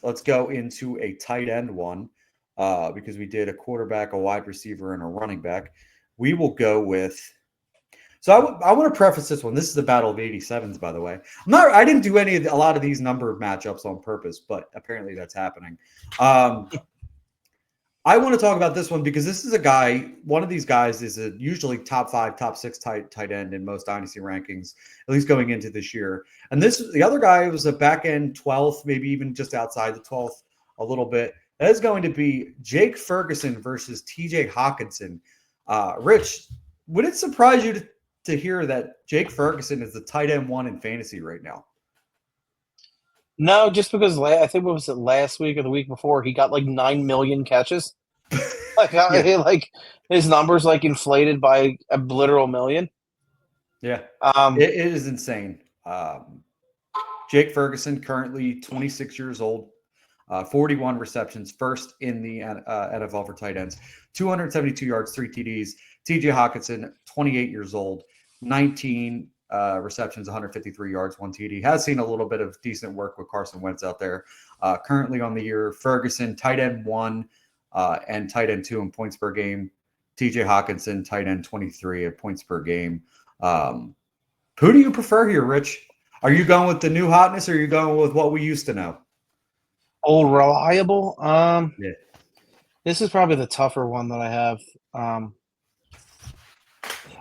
B: Let's go into a tight end one because we did a quarterback, a wide receiver, and a running back. We will go with. So I want to preface this one. This is the battle of 87s, by the way. I didn't do a lot of these number matchups on purpose, but apparently that's happening. I want to talk about this one because this is a guy. One of these guys is usually top 5, top 6 tight end in most dynasty rankings, at least going into this year. And the other guy was a back end 12th, maybe even just outside the 12th a little bit. That is going to be Jake Ferguson versus TJ Hockenson. Rich, would it surprise you to hear that Jake Ferguson is the tight end 1 in fantasy right now?
C: No, just because I think what was it last week or the week before he got like 9 million catches. Like his numbers like inflated by a literal million.
B: Yeah, it is insane. Jake Ferguson, currently 26 years old, 41 receptions, first in the NFL for tight ends, 272 yards, 3 TDs. TJ Hockenson, 28 years old, 19 receptions, 153 yards, 1 TD. Has seen a little bit of decent work with Carson Wentz out there. Currently on the year, Ferguson, tight end 1 and tight end 2 in points per game. TJ Hockenson, tight end 23 at points per game. Who do you prefer here, Rich? Are you going with the new hotness or are you going with what we used to know?
C: Old reliable.
B: Yeah.
C: This is probably the tougher one that I have. I'm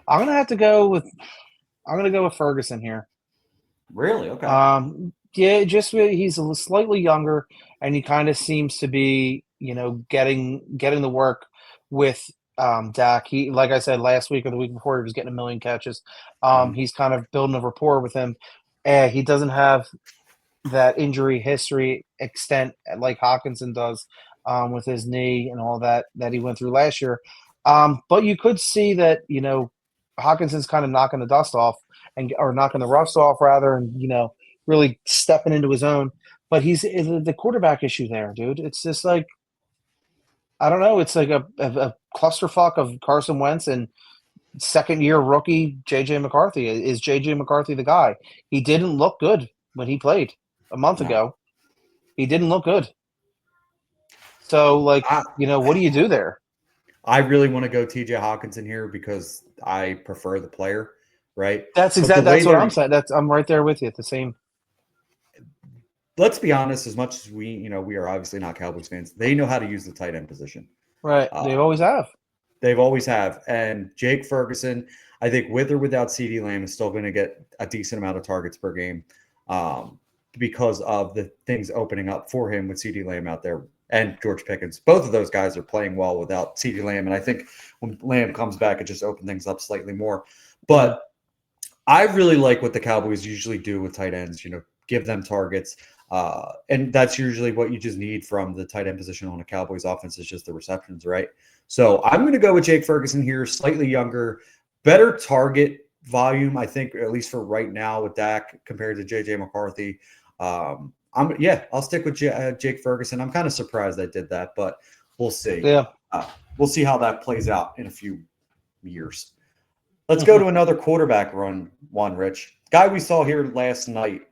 C: gonna go with Ferguson here.
B: Really? Okay.
C: Yeah, just he's slightly younger, and he kind of seems to be, getting the work with Dak. He, like I said last week or the week before, he was getting 1 million catches. He's kind of building a rapport with him. He doesn't have that injury history extent like Hockenson does with his knee and all that he went through last year. But you could see that, Hawkinson's kind of knocking the dust off or knocking the rust off rather. And, really stepping into his own. But he's the quarterback issue there, dude. It's just like I don't know. It's like a clusterfuck of Carson Wentz and second-year rookie J.J. McCarthy. Is J.J. McCarthy the guy? He didn't look good when he played a month ago. He didn't look good. So, like, what do you do there?
B: I really want to go T.J. Hockenson here because I prefer the player, right?
C: That's exactly that's what I'm saying. I'm right there with you. At the same.
B: Let's be honest. As much as we are obviously not Cowboys fans, they know how to use the tight end position.
C: Right. They always have.
B: They've always have. And Jake Ferguson, I think with or without CeeDee Lamb, is still going to get a decent amount of targets per game because of the things opening up for him with CeeDee Lamb out there and George Pickens. Both of those guys are playing well without CeeDee Lamb. And I think when Lamb comes back, it just opens things up slightly more. But I really like what the Cowboys usually do with tight ends, give them targets. And that's usually what you just need from the tight end position on a Cowboys offense is just the receptions, right? So I'm going to go with Jake Ferguson here, slightly younger, better target volume, I think, at least for right now with Dak compared to J.J. McCarthy. I'll stick with Jake Ferguson. I'm kind of surprised I did that, but we'll see.
C: Yeah.
B: We'll see how that plays out in a few years. Let's go to another quarterback one, Rich. Guy we saw here last night,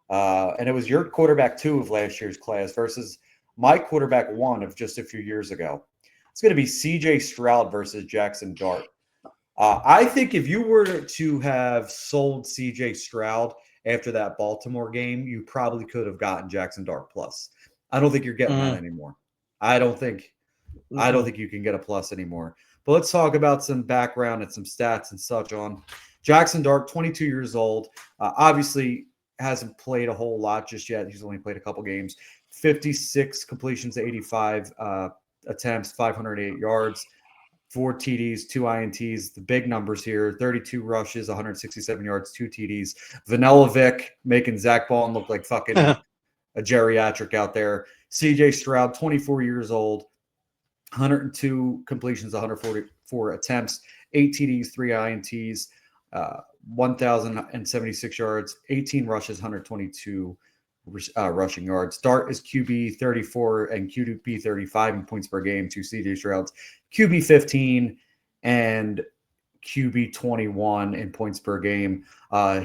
B: and it was your quarterback 2 of last year's class versus my quarterback 1 of just a few years ago. It's going to be C.J. Stroud versus Jaxson Dart. I think if you were to have sold C.J. Stroud after that Baltimore game, you probably could have gotten Jaxson Dart plus. I don't think you're getting that anymore. I don't think you can get a plus anymore. But let's talk about some background and some stats and such on Jaxson Dart, 22 years old. Obviously hasn't played a whole lot just yet. He's only played a couple games. 56 completions, 85 attempts, 508 yards, 4 TDs, 2 INTs. The big numbers here: 32 rushes, 167 yards, 2 TDs. Vanilla Vic making Zach Baldwin look like fucking a geriatric out there. CJ Stroud, 24 years old, 102 completions, 144 attempts, 8 TDs, 3 INTs, 1,076 yards, 18 rushes, 122 rushing yards. Dart is QB 34 and QB 35 in points per game to CJ Stroud's QB 15 and QB 21 in points per game.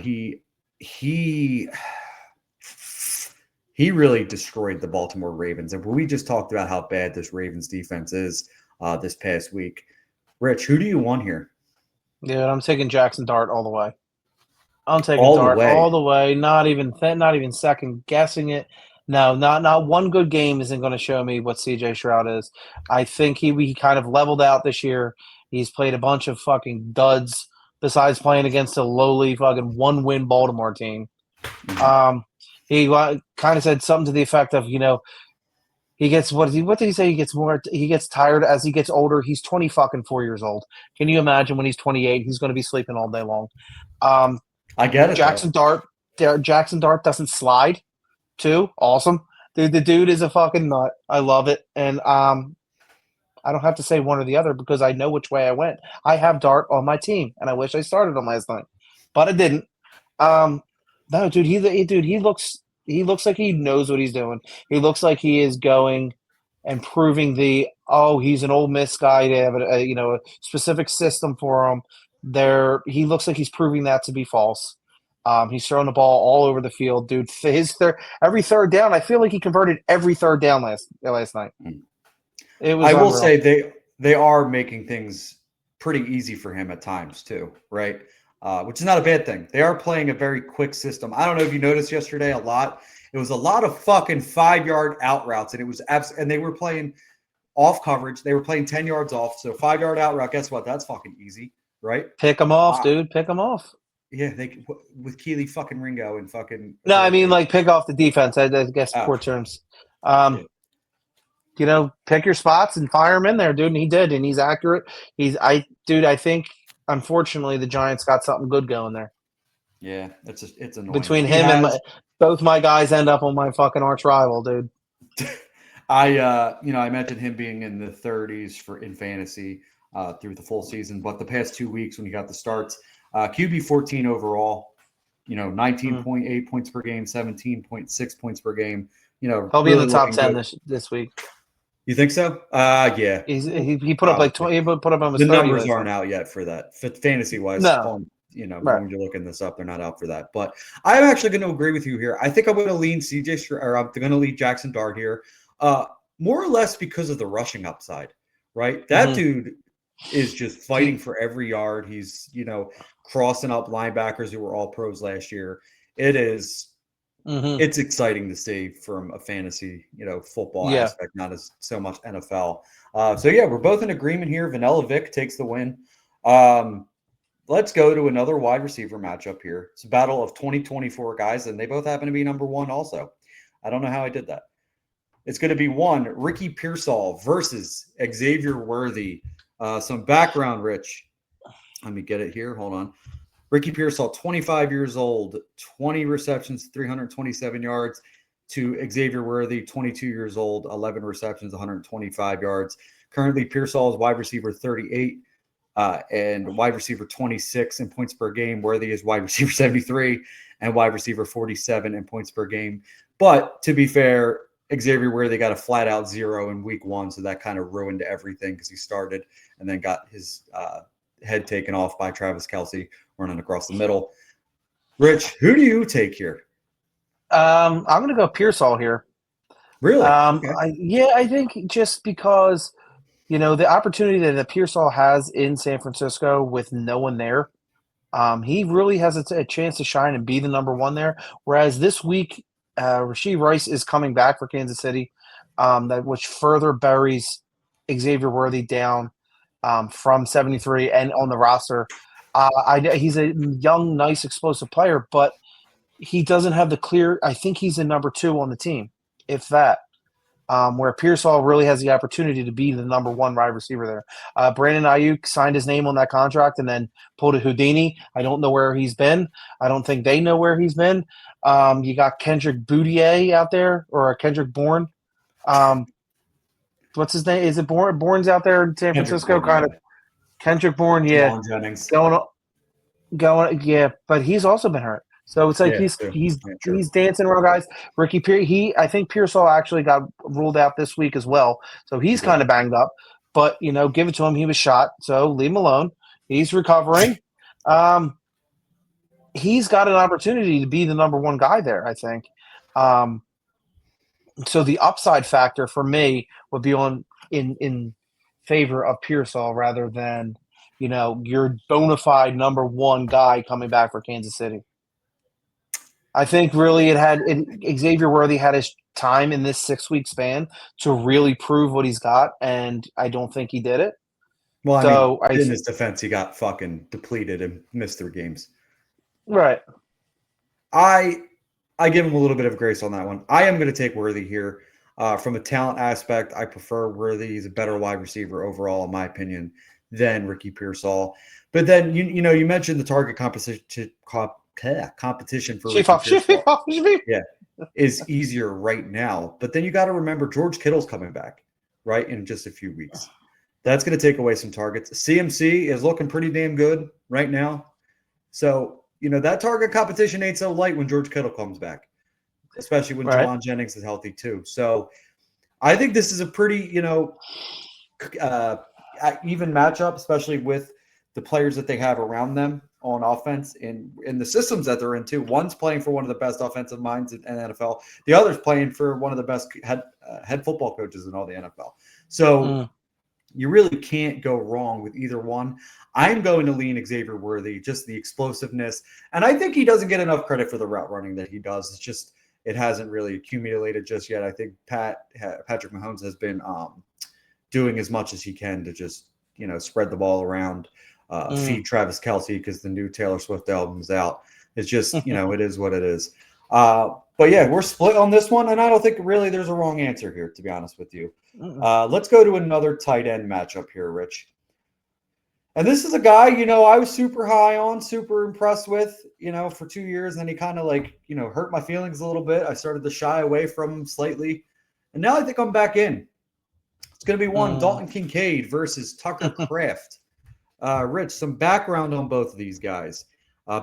B: He really destroyed the Baltimore Ravens. And we just talked about how bad this Ravens defense is this past week. Rich, who do you want here?
C: Yeah, I'm taking Jaxson Dart all the way. I'm taking
B: Dart
C: all the way. Not even second guessing it. No, not one good game isn't going to show me what CJ Stroud is. I think he kind of leveled out this year. He's played a bunch of fucking duds besides playing against a lowly fucking 1-win Baltimore team. He kind of said something to the effect of, he gets what did he say? He gets tired as he gets older. He's 4 years old. Can you imagine when he's 28? He's going to be sleeping all day long.
B: I get it.
C: Jaxson Dart doesn't slide, too. Awesome. Dude, the dude is a fucking nut. I love it. And I don't have to say one or the other because I know which way I went. I have Dart on my team, and I wish I started him last night, but I didn't. No, dude, he looks like he knows what he's doing. He looks like he is going and proving he's an Ole Miss guy. They have a specific system for him. He looks like he's proving that to be false. He's throwing the ball all over the field, dude. Every third down, I feel like he converted every third down last night. It was. I will
B: say they are making things pretty easy for him at times too, right? Which is not a bad thing. They are playing a very quick system. I don't know if you noticed yesterday a lot. It was a lot of fucking 5-yard out routes, and it was and they were playing off coverage. They were playing 10 yards off. So 5-yard out route, guess what? That's fucking easy, right?
C: Pick them off, dude. Pick them off.
B: Yeah, they with Keely fucking Ringo and fucking.
C: No, I mean like pick off the defense. I guess poor terms. Pick your spots and fire him in there, dude. And he did, and he's accurate. I think. Unfortunately, the Giants got something good going there.
B: Yeah, it's annoying.
C: Between him and both my guys end up on my fucking arch rival, dude.
B: I mentioned him being in the 30s in fantasy through the full season, but the past 2 weeks when he got the starts, QB 14 overall, 19.8 points per game, 17.6 points per game.
C: He'll be in
B: really
C: the top
B: looking
C: 10
B: good.
C: this week.
B: You think so? Yeah.
C: He put up like 20. He put up almost
B: The
C: 30
B: numbers
C: last
B: aren't
C: week.
B: out yet for that. Fantasy wise,
C: No. Right.
B: when you're looking this up, they're not out for that. But I'm actually going to agree with you here. I think I'm going to lean I'm going to lead Jaxson Dart here, more or less because of the rushing upside. Right, that dude is just fighting for every yard. He's crossing up linebackers who were all pros last year. It is. It's exciting to see from a fantasy, football aspect, not as so much NFL. So yeah, we're both in agreement here. Vanilla Vic takes the win. Let's go to another wide receiver matchup here. It's a battle of 2024 guys, and they both happen to be number one also. I don't know how I did that. It's going to be Ricky Pearsall versus Xaiver Worthy. Some background, Rich. Let me get it here. Hold on. Ricky Pearsall, 25 years old, 20 receptions, 327 yards, to Xaiver Worthy, 22 years old, 11 receptions, 125 yards. Currently, Pearsall is wide receiver 38 and wide receiver 26 in points per game. Worthy is wide receiver 73 and wide receiver 47 in points per game. But to be fair, Xaiver Worthy got a flat-out 0 in week 1, so that kind of ruined everything because he started and then got his head taken off by Travis Kelce running across the middle. Rich, who do you take here?
C: I'm going to go Pearsall here.
B: Really?
C: Okay. I think just because, the opportunity that Pearsall has in San Francisco with no one there, he really has a chance to shine and be the number one there. Whereas this week, Rashee Rice is coming back for Kansas City, which further buries Xaiver Worthy down from 73 and on the roster. He's a young, nice, explosive player, but he doesn't have the clear – I think he's a number 2 on the team, if that, where Pearsall really has the opportunity to be the number 1 wide receiver there. Brandon Ayuk signed his name on that contract and then pulled a Houdini. I don't know where he's been. I don't think they know where he's been. You got Kendrick Boutier out there, or Kendrick Bourne. What's his name? Is it Bourne? Bourne's out there in San Francisco, kind of. Kendrick Bourne, yeah. Going, yeah, but he's also been hurt. So it's like he's dancing around guys. I think Pearsall actually got ruled out this week as well. So he's kind of banged up. But, give it to him. He was shot. So leave him alone. He's recovering. He's got an opportunity to be the number 1 guy there, I think. So the upside factor for me would be in favor of Pearsall rather than, your bona fide number 1 guy coming back for Kansas City. I think really Xaiver Worthy had his time in this 6-week span to really prove what he's got, and I don't think he did it.
B: Well, in his defense, he got fucking depleted and missed 3 games.
C: Right.
B: I give him a little bit of grace on that one. I am going to take Worthy here. From a talent aspect, I prefer Worthy. He's a better wide receiver overall, in my opinion, than Ricky Pearsall. But then, you mentioned the target competition for Ricky Pearsall. Yeah, is easier right now. But then you got to remember George Kittle's coming back, right, in just a few weeks. That's going to take away some targets. CMC is looking pretty damn good right now. So, that target competition ain't so light when George Kittle comes back, especially when Jelon Jennings is healthy too. So I think this is a pretty, even matchup, especially with the players that they have around them on offense in the systems that they're into. One's playing for one of the best offensive minds in NFL. The other's playing for one of the best head football coaches in all the NFL. So you really can't go wrong with either one. I'm going to lean Xaiver Worthy, just the explosiveness. And I think he doesn't get enough credit for the route running that he does. It's just it hasn't really accumulated just yet. I think Patrick Mahomes has been doing as much as he can to just, spread the ball around, feed Travis Kelce because the new Taylor Swift album is out. It's just, it is what it is. But yeah, we're split on this one, and I don't think really there's a wrong answer here, to be honest with you. Let's go to another tight end matchup here, Rich. And this is a guy, I was super high on, super impressed with, for 2 years. And then he kind of hurt my feelings a little bit. I started to shy away from him slightly. And now I think I'm back in. It's going to be Dalton Kincaid versus Tucker Kraft. Rich, some background on both of these guys.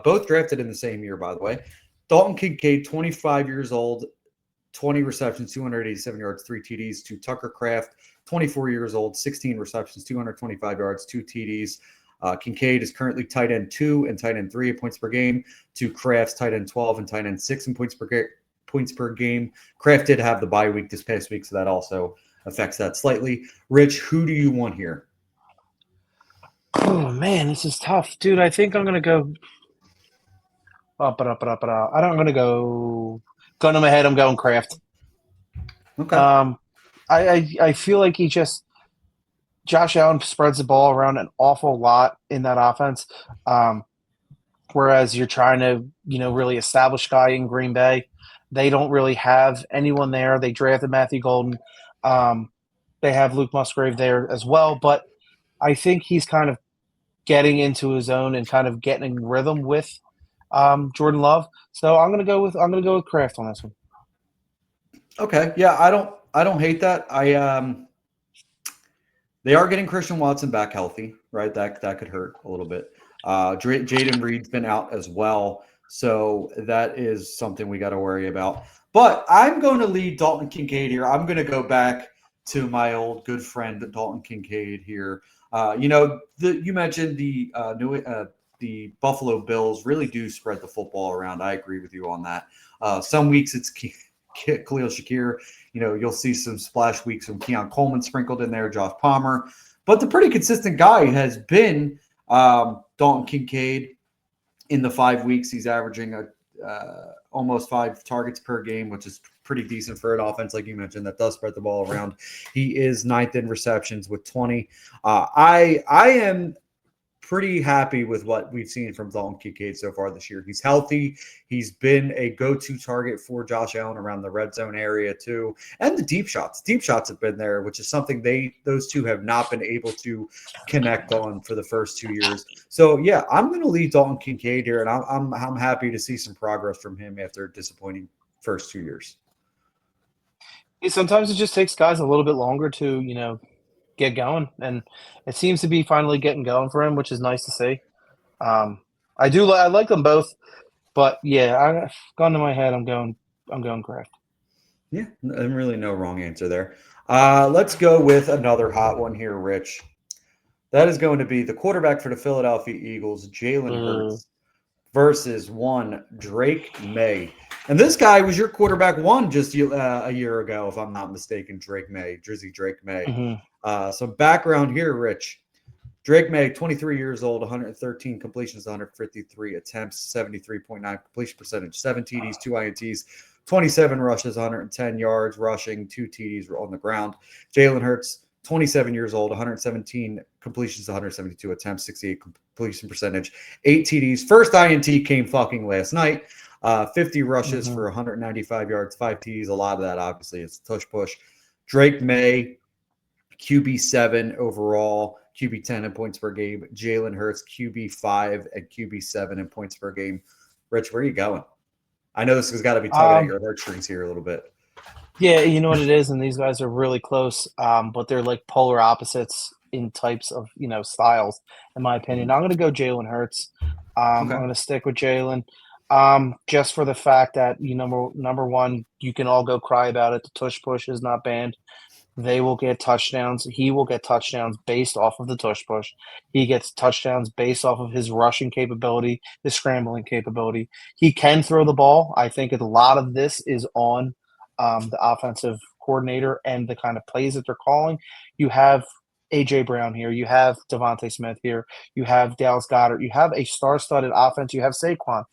B: both drafted in the same year, by the way. Dalton Kincaid, 25 years old, 20 receptions, 287 yards, 3 TDs. To Tucker Kraft, 24 years old, 16 receptions, 225 yards, 2 TDs. Kincaid is currently tight end 2 and tight end 3 in points per game. To Kraft's tight end 12 and tight end 6 in points per game. Kraft did have the bye week this past week, so that also affects that slightly. Rich, who do you want here?
C: Oh man, this is tough, dude. I think I'm gonna go. I don't. I'm gonna go. Gun to my head. I'm going Kraft.
B: Okay.
C: I feel like Josh Allen spreads the ball around an awful lot in that offense. Whereas you're trying to, really establish guy in Green Bay. They don't really have anyone there. They drafted Matthew Golden. They have Luke Musgrave there as well, but I think he's kind of getting into his own and kind of getting in rhythm with Jordan Love. So I'm gonna go with Kraft on this one.
B: Okay. Yeah, I don't hate that. They are getting Christian Watson back healthy, right? That could hurt a little bit. Jaden Reed's been out as well, so that is something we got to worry about. But I'm going to lead Dalton Kincaid here. I'm going to go back to my old good friend Dalton Kincaid here. You mentioned the Buffalo Bills really do spread the football around. I agree with you on that. Some weeks it's Khalil Shakir. You'll see some splash weeks from Keon Coleman sprinkled in there, Josh Palmer. But the pretty consistent guy has been Dalton Kincaid. In the 5 weeks, he's averaging almost 5 targets per game, which is pretty decent for an offense, like you mentioned, that does spread the ball around. He is 9th in receptions with 20. I am pretty happy with what we've seen from Dalton Kincaid so far this year. He's healthy. He's been a go-to target for Josh Allen around the red zone area too. And the deep shots. Deep shots have been there, which is something those two have not been able to connect on for the first 2 years. So yeah, I'm going to lead Dalton Kincaid here, and I'm happy to see some progress from him after a disappointing first 2 years.
C: Sometimes it just takes guys a little bit longer to, get going, and it seems to be finally getting going for him, which is nice to see. I like them both, but yeah, I gone to my head. I'm going Kraft.
B: Yeah, and really no wrong answer there. Let's go with another hot one here, Rich. That is going to be the quarterback for the Philadelphia Eagles, Jalen Hurts, versus one Drake Maye. And this guy was your quarterback one just a year ago, if I'm not mistaken, Drake Maye.
C: Mm-hmm.
B: So background here, Rich. Drake Maye, 23 years old, 113 completions, 153 attempts, 73.9 completion percentage, 7 TDs, 2 INTs, 27 rushes, 110 yards rushing, 2 TDs on the ground. Jalen Hurts, 27 years old, 117 completions, 172 attempts, 68 completion percentage, 8 TDs. First INT came fucking last night. 50 rushes for 195 yards, 5 TDs. A lot of that, obviously, is tush push. Drake Maye, QB7 overall, QB10 in points per game. Jalen Hurts, QB5 and QB7 in points per game. Rich, where are you going? I know this has got to be tugging at your heartstrings here a little bit.
C: Yeah, you know what it is, and these guys are really close, but they're like polar opposites in types of styles, in my opinion. I'm going to go Jalen Hurts. I'm going to stick with Jalen, just for the fact that number one, you can all go cry about it. The tush push is not banned. They will get touchdowns. He will get touchdowns based off of the tush push. He gets touchdowns based off of his rushing capability, his scrambling capability. He can throw the ball. I think a lot of this is on the offensive coordinator and the kind of plays that they're calling. You have A.J. Brown here. You have Devontae Smith here. You have Dallas Goedert. You have a star-studded offense. You have Saquon.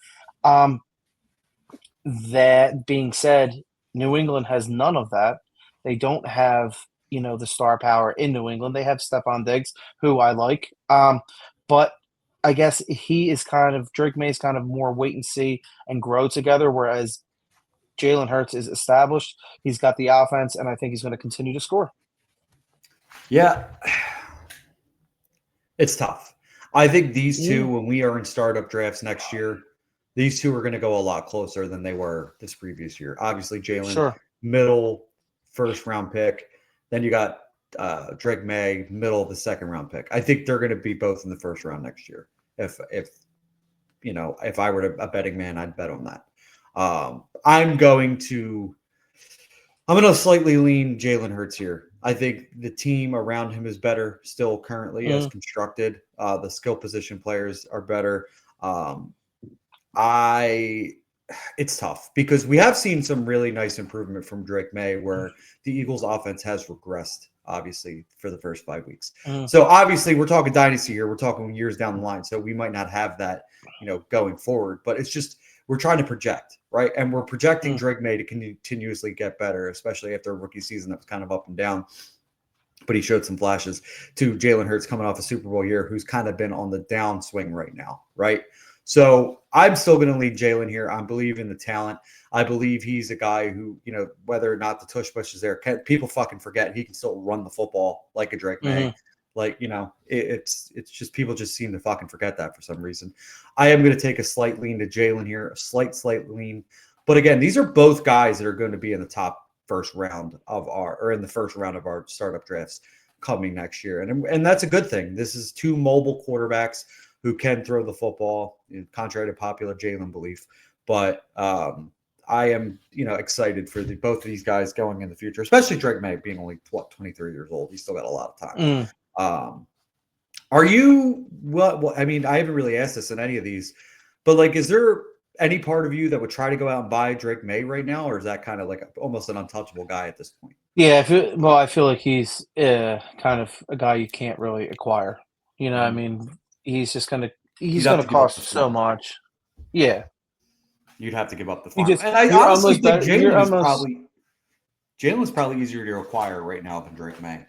C: That being said, New England has none of that. They don't have, the star power in New England. They have Stephon Diggs, who I like. But I guess Drake Maye is kind of more wait and see and grow together, whereas Jalen Hurts is established. He's got the offense, and I think he's going to continue to score.
B: Yeah. It's tough. I think these two, when we are in startup drafts next year, these two are going to go a lot closer than they were this previous year. Obviously, Jalen, middle first-round pick. Then you got Drake Maye, middle of the second-round pick. I think they're going to be both in the first round next year. If if I were a betting man, I'd bet on that. I'm going to slightly lean Jalen Hurts here. I think the team around him is better still currently as constructed. The skill position players are better. It's tough because we have seen some really nice improvement from Drake Maye where the Eagles offense has regressed, obviously, for the first 5 weeks. So obviously we're talking dynasty here. We're talking years down the line. So we might not have that, going forward, but it's just, we're trying to project, right? And we're projecting Drake Maye to continuously get better, especially after a rookie season that was kind of up and down. But he showed some flashes to Jalen Hurts coming off a Super Bowl year, who's kind of been on the downswing right now, right? So I'm still going to lead Jalen here. I believe in the talent. I believe he's a guy who, whether or not the tush push is there, people fucking forget he can still run the football like a Drake Maye. Like, it's just people just seem to fucking forget that for some reason. I am going to take a slight lean to Jalen here, a slight lean. But again, these are both guys that are going to be in the top first round of our startup drafts coming next year. And that's a good thing. This is two mobile quarterbacks who can throw the football, contrary to popular Jalen belief. But I am, excited for both of these guys going in the future, especially Drake Maye being only 23 years old. He's still got a lot of time. Are you I mean, I haven't really asked this in any of these, but like, is there any part of you that would try to go out and buy Drake Maye right now, or is that kind of like almost an untouchable guy at this point?
C: Yeah, I feel like he's kind of a guy you can't really acquire. I mean, he's gonna cost so much. Yeah,
B: you'd have to give up the farm.
C: And
B: I honestly think Jalen's probably easier to acquire right now than Drake Maye.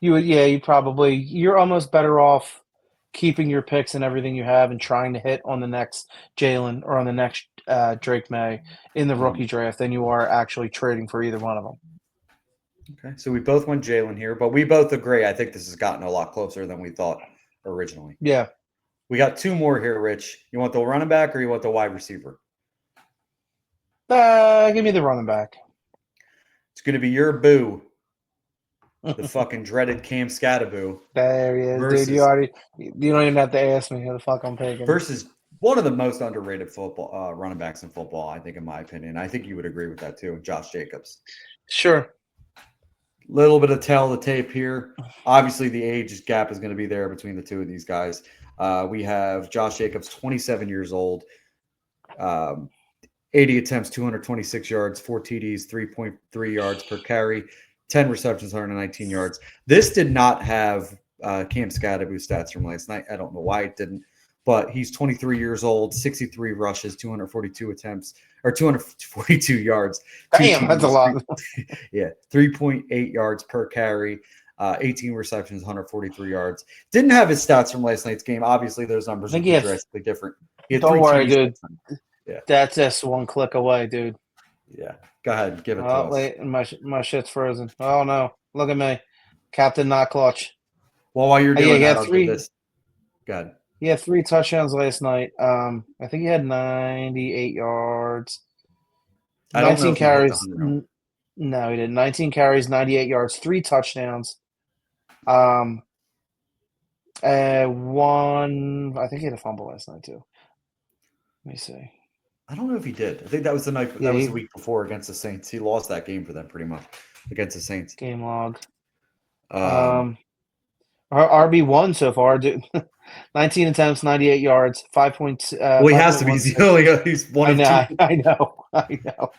C: You're almost better off keeping your picks and everything you have and trying to hit on the next Jalen or on the next Drake Maye in the rookie draft than you are actually trading for either one of them.
B: Okay, so we both went Jalen here, but we both agree. I think this has gotten a lot closer than we thought originally.
C: Yeah.
B: We got two more here, Rich. You want the running back or you want the wide receiver?
C: Give me the running back.
B: It's going to be your boo. The fucking dreaded Cam Skattebo.
C: There he is, dude. You don't even have to ask me who the fuck I'm taking.
B: Versus one of the most underrated football running backs in football, I think, in my opinion. I think you would agree with that too, Josh Jacobs.
C: Sure.
B: Little bit of tail of the tape here. Obviously, the age gap is going to be there between the two of these guys. We have Josh Jacobs, 27 years old, 80 attempts, 226 yards, 4 TDs, 3.3 yards per carry. 10 receptions, 119 yards. This did not have Cam Skattebo stats from last night. I don't know why it didn't, but he's 23 years old, 63 rushes, 242 attempts, or 242 yards.
C: Damn, that's a lot.
B: Yeah, 3.8 yards per carry, 18 receptions, 143 yards. Didn't have his stats from last night's game. Obviously, those numbers are drastically different.
C: Don't worry, dude. Yeah. That's just one click away, dude.
B: Yeah. Go ahead, give it to us.
C: Wait, my shit's frozen. Oh no! Look at me, Captain Not Clutch.
B: Well, while you're doing that, I'll do this. Go ahead.
C: He had 3 touchdowns last night. I think he had 98 yards. 19 carries. No, he didn't. 19 carries, 98 yards, 3 touchdowns. One. I think he had a fumble last night too. Let me see.
B: I don't know if he did. I think that was the night. That was the week before against the Saints. He lost that game for them pretty much against the Saints.
C: Game log. RB1 so far, dude. 19 attempts, 98 yards, 5 points.
B: Well, he has to be. He's one of two.
C: I know.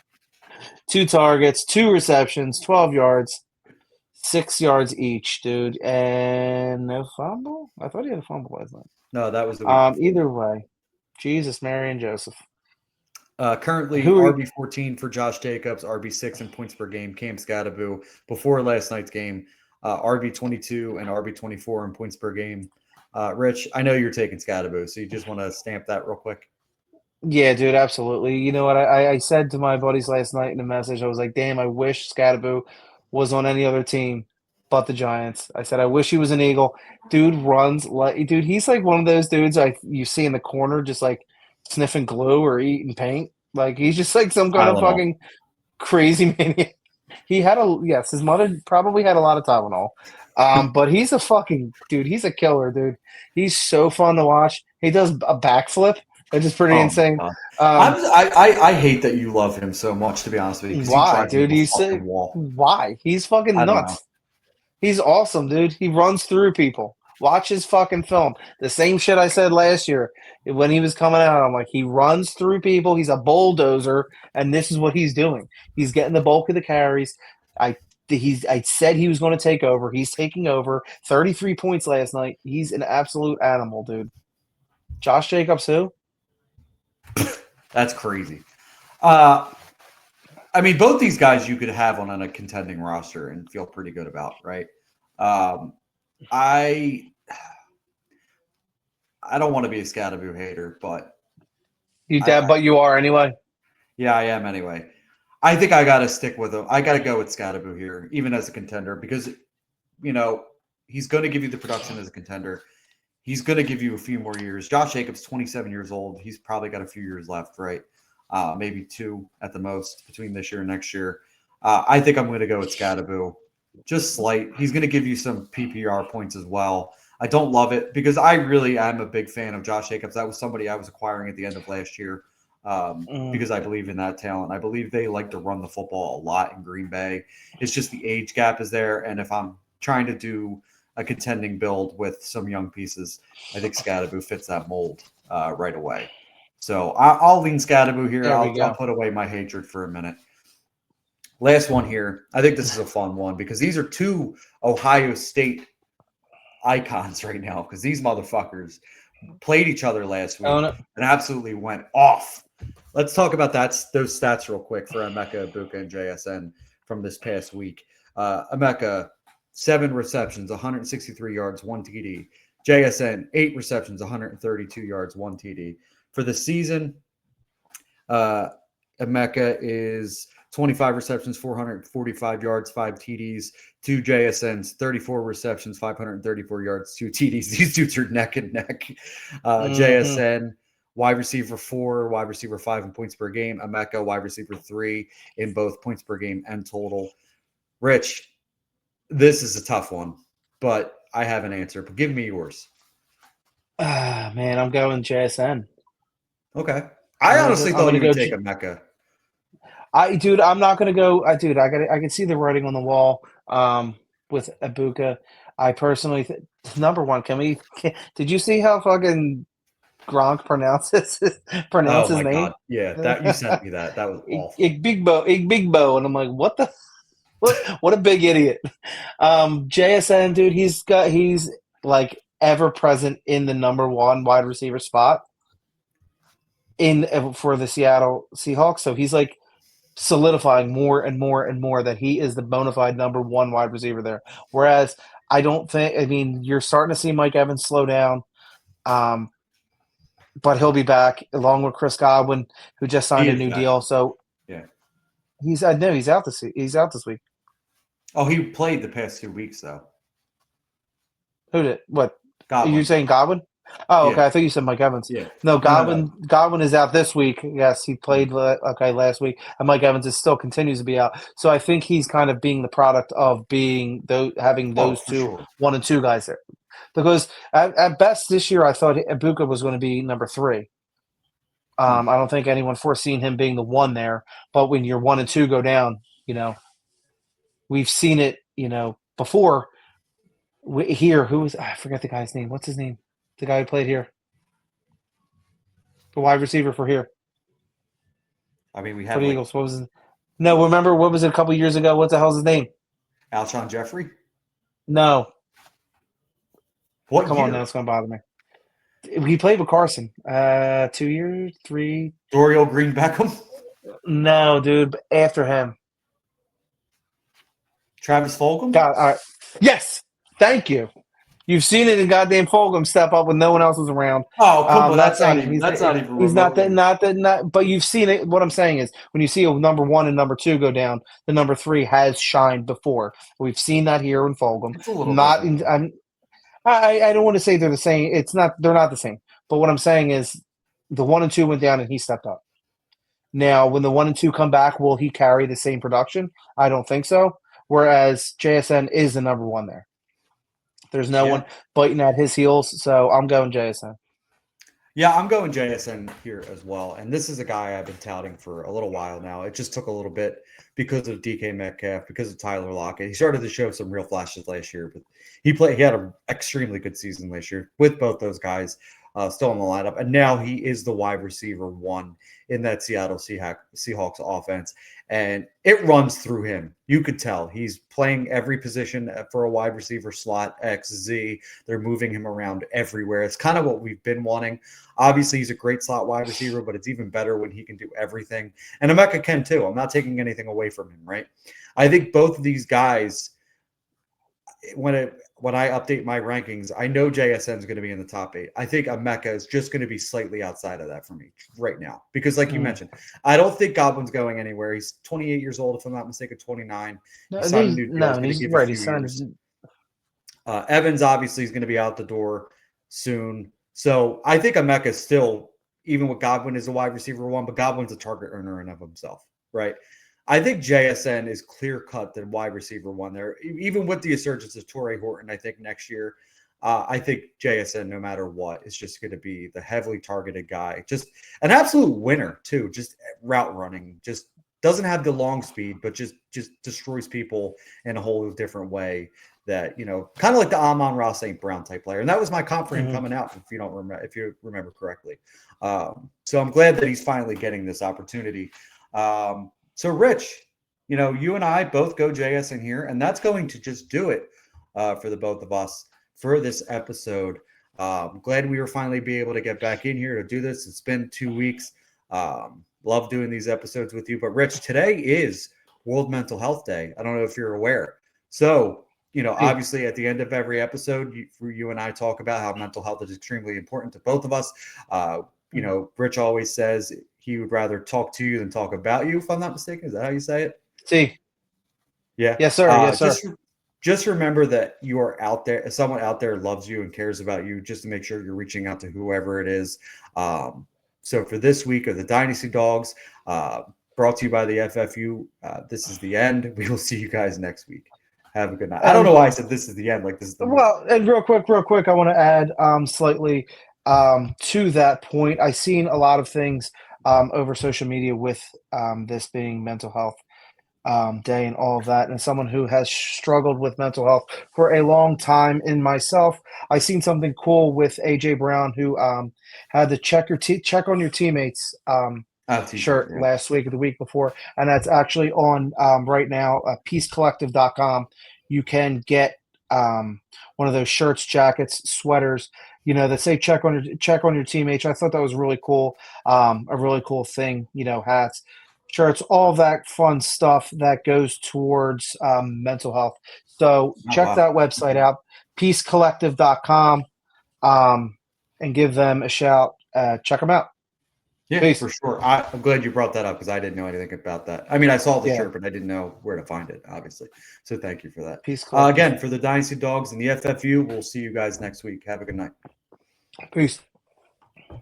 C: 2 targets, 2 receptions, 12 yards, 6 yards each, dude, and no fumble. I thought he had a fumble last night.
B: No, that was the week
C: either way. Jesus, Mary, and Joseph.
B: Currently, RB14 for Josh Jacobs, RB6 in points per game, Cam Skattebo. Before last night's game, RB22 and RB24 in points per game. Rich, I know you're taking Skattebo, so you just want to stamp that real quick?
C: Yeah, dude, absolutely. You know what? I said to my buddies last night in a message, I was like, damn, I wish Skattebo was on any other team but the Giants. I said, I wish he was an Eagle. Dude runs like – dude, he's like one of those dudes you see in the corner just like sniffing glue or eating paint. Like he's just like some kind of fucking crazy maniac. He had his mother probably had a lot of Tylenol. But he's a fucking – dude, he's a killer, dude. He's so fun to watch. He does a backflip Which is pretty
B: Oh, my
C: insane.
B: God.
C: Um,
B: I hate that you love him so much, to be honest with you, because he
C: why,
B: drives me up
C: dude?
B: a
C: He's
B: fucking wall.
C: why? He's fucking
B: I don't know.
C: nuts. He's awesome, dude. He runs through people. Watch his fucking film. The same shit I said last year when he was coming out. I'm like, he runs through people. He's a bulldozer, and this is what he's doing. He's getting the bulk of the carries. I said he was going to take over. He's taking over. 33 points last night. He's an absolute animal, dude. Josh Jacobs, who?
B: That's crazy. I mean, both these guys you could have on a contending roster and feel pretty good about, right? I don't want to be a Skattebo hater, but
C: But you are anyway.
B: yeah, I am anyway. I think I got to stick with him. I got to go with Skattebo here, even as a contender, because he's going to give you the production as a contender. He's going to give you a few more years. Josh Jacobs, 27 years old. He's probably got a few years left, right? Maybe 2 at the most between this year and next year. I think I'm going to go with Skattebo. Just slight. He's going to give you some PPR points as well. I don't love it because I really am a big fan of Josh Jacobs. That was somebody I was acquiring at the end of last year because I believe in that talent. I believe they like to run the football a lot in Green Bay. It's just the age gap is there. And if I'm trying to do a contending build with some young pieces, I think Skattebo fits that mold right away. So I'll lean Skattebo here. I'll put away my hatred for a minute. Last one here. I think this is a fun one because these are 2 Ohio State icons right now because these motherfuckers played each other last week and absolutely went off. Let's talk about those stats real quick for Emeka Egbuka and JSN from this past week. Emeka, 7 receptions, 163 yards, 1 TD. JSN, 8 receptions, 132 yards, 1 TD. For the season, Emeka is 25 receptions, 445 yards, 5 TDs. 2 JSNs, 34 receptions, 534 yards, 2 TDs. These dudes are neck and neck. JSN, wide receiver 4, wide receiver 5 in points per game. Emeka, wide receiver 3 in both points per game and total. Rich, this is a tough one, but I have an answer. But give me yours.
C: Man, I'm going JSN.
B: Okay. I honestly thought you would take Emeka.
C: I'm not gonna go. I can see the writing on the wall with Egbuka. I personally number one. Did you see how fucking Gronk pronounces his name?
B: God. Yeah, that you sent me that. That was awful.
C: Big Bo, and I'm like, what the what a big idiot. JSN, dude, he's like ever present in the number 1 wide receiver spot for the Seattle Seahawks. So he's like solidifying more and more and more that he is the bona fide number 1 wide receiver there. Whereas you're starting to see Mike Evans slow down. But he'll be back along with Chris Godwin, who just signed a new deal. So
B: yeah,
C: he's out this week.
B: Oh, he played the past 2 weeks though.
C: Who did what?
B: Godwin.
C: Are you saying Godwin? Oh, okay. I thought you said Mike Evans.
B: Yeah.
C: No, Godwin. No. Godwin is out this week. Yes, he played last week, and Mike Evans still continues to be out. So I think he's kind of being the product of having those 1 and 2 guys there. Because at best this year, I thought Egbuka was going to be number 3. I don't think anyone foreseen him being the 1 there. But when your 1 and 2 go down, we've seen it, before. Here, I forget the guy's name. What's his name? The guy who played here. The wide receiver for here.
B: I mean, we have
C: for the Eagles. What was his? No, remember what was it a couple years ago? What the hell's his name?
B: Alshon Jeffrey?
C: No.
B: What
C: Come
B: year?
C: on now, it's going to bother me. He played with Carson. 2 years, 3.
B: Dorial Green Beckham?
C: No, dude. After him.
B: Travis Fulgham?
C: God, all right. Yes. Thank you. You've seen it in goddamn Fulgham step up when no one else was around.
B: Oh, come on. That's not even
C: He's not that, but you've seen it. What I'm saying is when you see a number 1 and number 2 go down, the number 3 has shined before. We've seen that here in Fulgham.
B: It's a little different.
C: I don't want to say they're the same. They're not the same. But what I'm saying is the 1 and 2 went down and he stepped up. Now, when the 1 and 2 come back, will he carry the same production? I don't think so. Whereas JSN is the number 1 there. There's no one biting at his heels, so I'm going JSN.
B: Yeah, I'm going JSN here as well. And this is a guy I've been touting for a little while now. It just took a little bit because of DK Metcalf, because of Tyler Lockett. He started to show some real flashes last year, but he had an extremely good season last year with both those guys still in the lineup. And now he is the wide receiver one in that Seattle Seahawks offense. And it runs through him. You could tell he's playing every position for a wide receiver slot, X, Z. They're moving him around everywhere. It's kind of what we've been wanting. Obviously, he's a great slot wide receiver, but it's even better when he can do everything. And Emeka can too. I'm not taking anything away from him, right? I think both of these guys, when I update my rankings, I know JSN is going to be in the top 8. I think Emeka is just going to be slightly outside of that for me right now. Because like you mentioned, I don't think Godwin's going anywhere. He's 28 years old, if I'm not mistaken, 29.
C: He's right. He's signed.
B: Evans obviously is going to be out the door soon. So I think Emeka is still, even with Godwin is a wide receiver one, but Godwin's a target earner in of himself, right? I think JSN is clear-cut than wide receiver one there. Even with the resurgence of Torrey Horton, I think next year, I think JSN, no matter what, is just going to be the heavily targeted guy. Just an absolute winner, too. Just route running. Just doesn't have the long speed, but just destroys people in a whole different way that, kind of like the Amon-Ra St. Brown type player. And that was my comp for him coming out, if you remember correctly. So I'm glad that he's finally getting this opportunity. So, Rich, you and I both go JSN here, and that's going to just do it for the both of us for this episode. I'm glad we were finally be able to get back in here to do this. It's been 2 weeks. Love doing these episodes with you. But, Rich, today is World Mental Health Day. I don't know if you're aware. So, obviously at the end of every episode, you and I talk about how mental health is extremely important to both of us. Rich always says he would rather talk to you than talk about you, if I'm not mistaken. Is that how you say it?
C: See.
B: Yeah.
C: Yes, sir. Yes, sir.
B: Just remember that you are out there. Someone out there loves you and cares about you, just to make sure you're reaching out to whoever it is. So for this week of the Dynasty Dogs, brought to you by the FFU, this is the end. We will see you guys next week. Have a good night. I don't know why I said this is the end. Like this is the
C: well, and real quick, I want to add slightly to that point. I've seen a lot of things over social media with this being Mental Health Day and all of that. And as someone who has struggled with mental health for a long time in myself, I seen something cool with AJ Brown, who had the check on your teammates shirt last week or the week before, and that's actually on right now, peacecollective.com. You can get one of those shirts, jackets, sweaters, that say check on your teammates. I thought that was really cool, a really cool thing. Hats, shirts, all that fun stuff that goes towards mental health. So check that website out, peacecollective.com, and give them a shout. Check them out.
B: Yeah, Peace. For sure. I'm glad you brought that up because I didn't know anything about that. I mean, I saw the shirt, but I didn't know where to find it, obviously. So thank you for that.
C: Peace.
B: Again, for the Dynasty Dogs and the FFU, we'll see you guys next week. Have a good night.
C: Peace.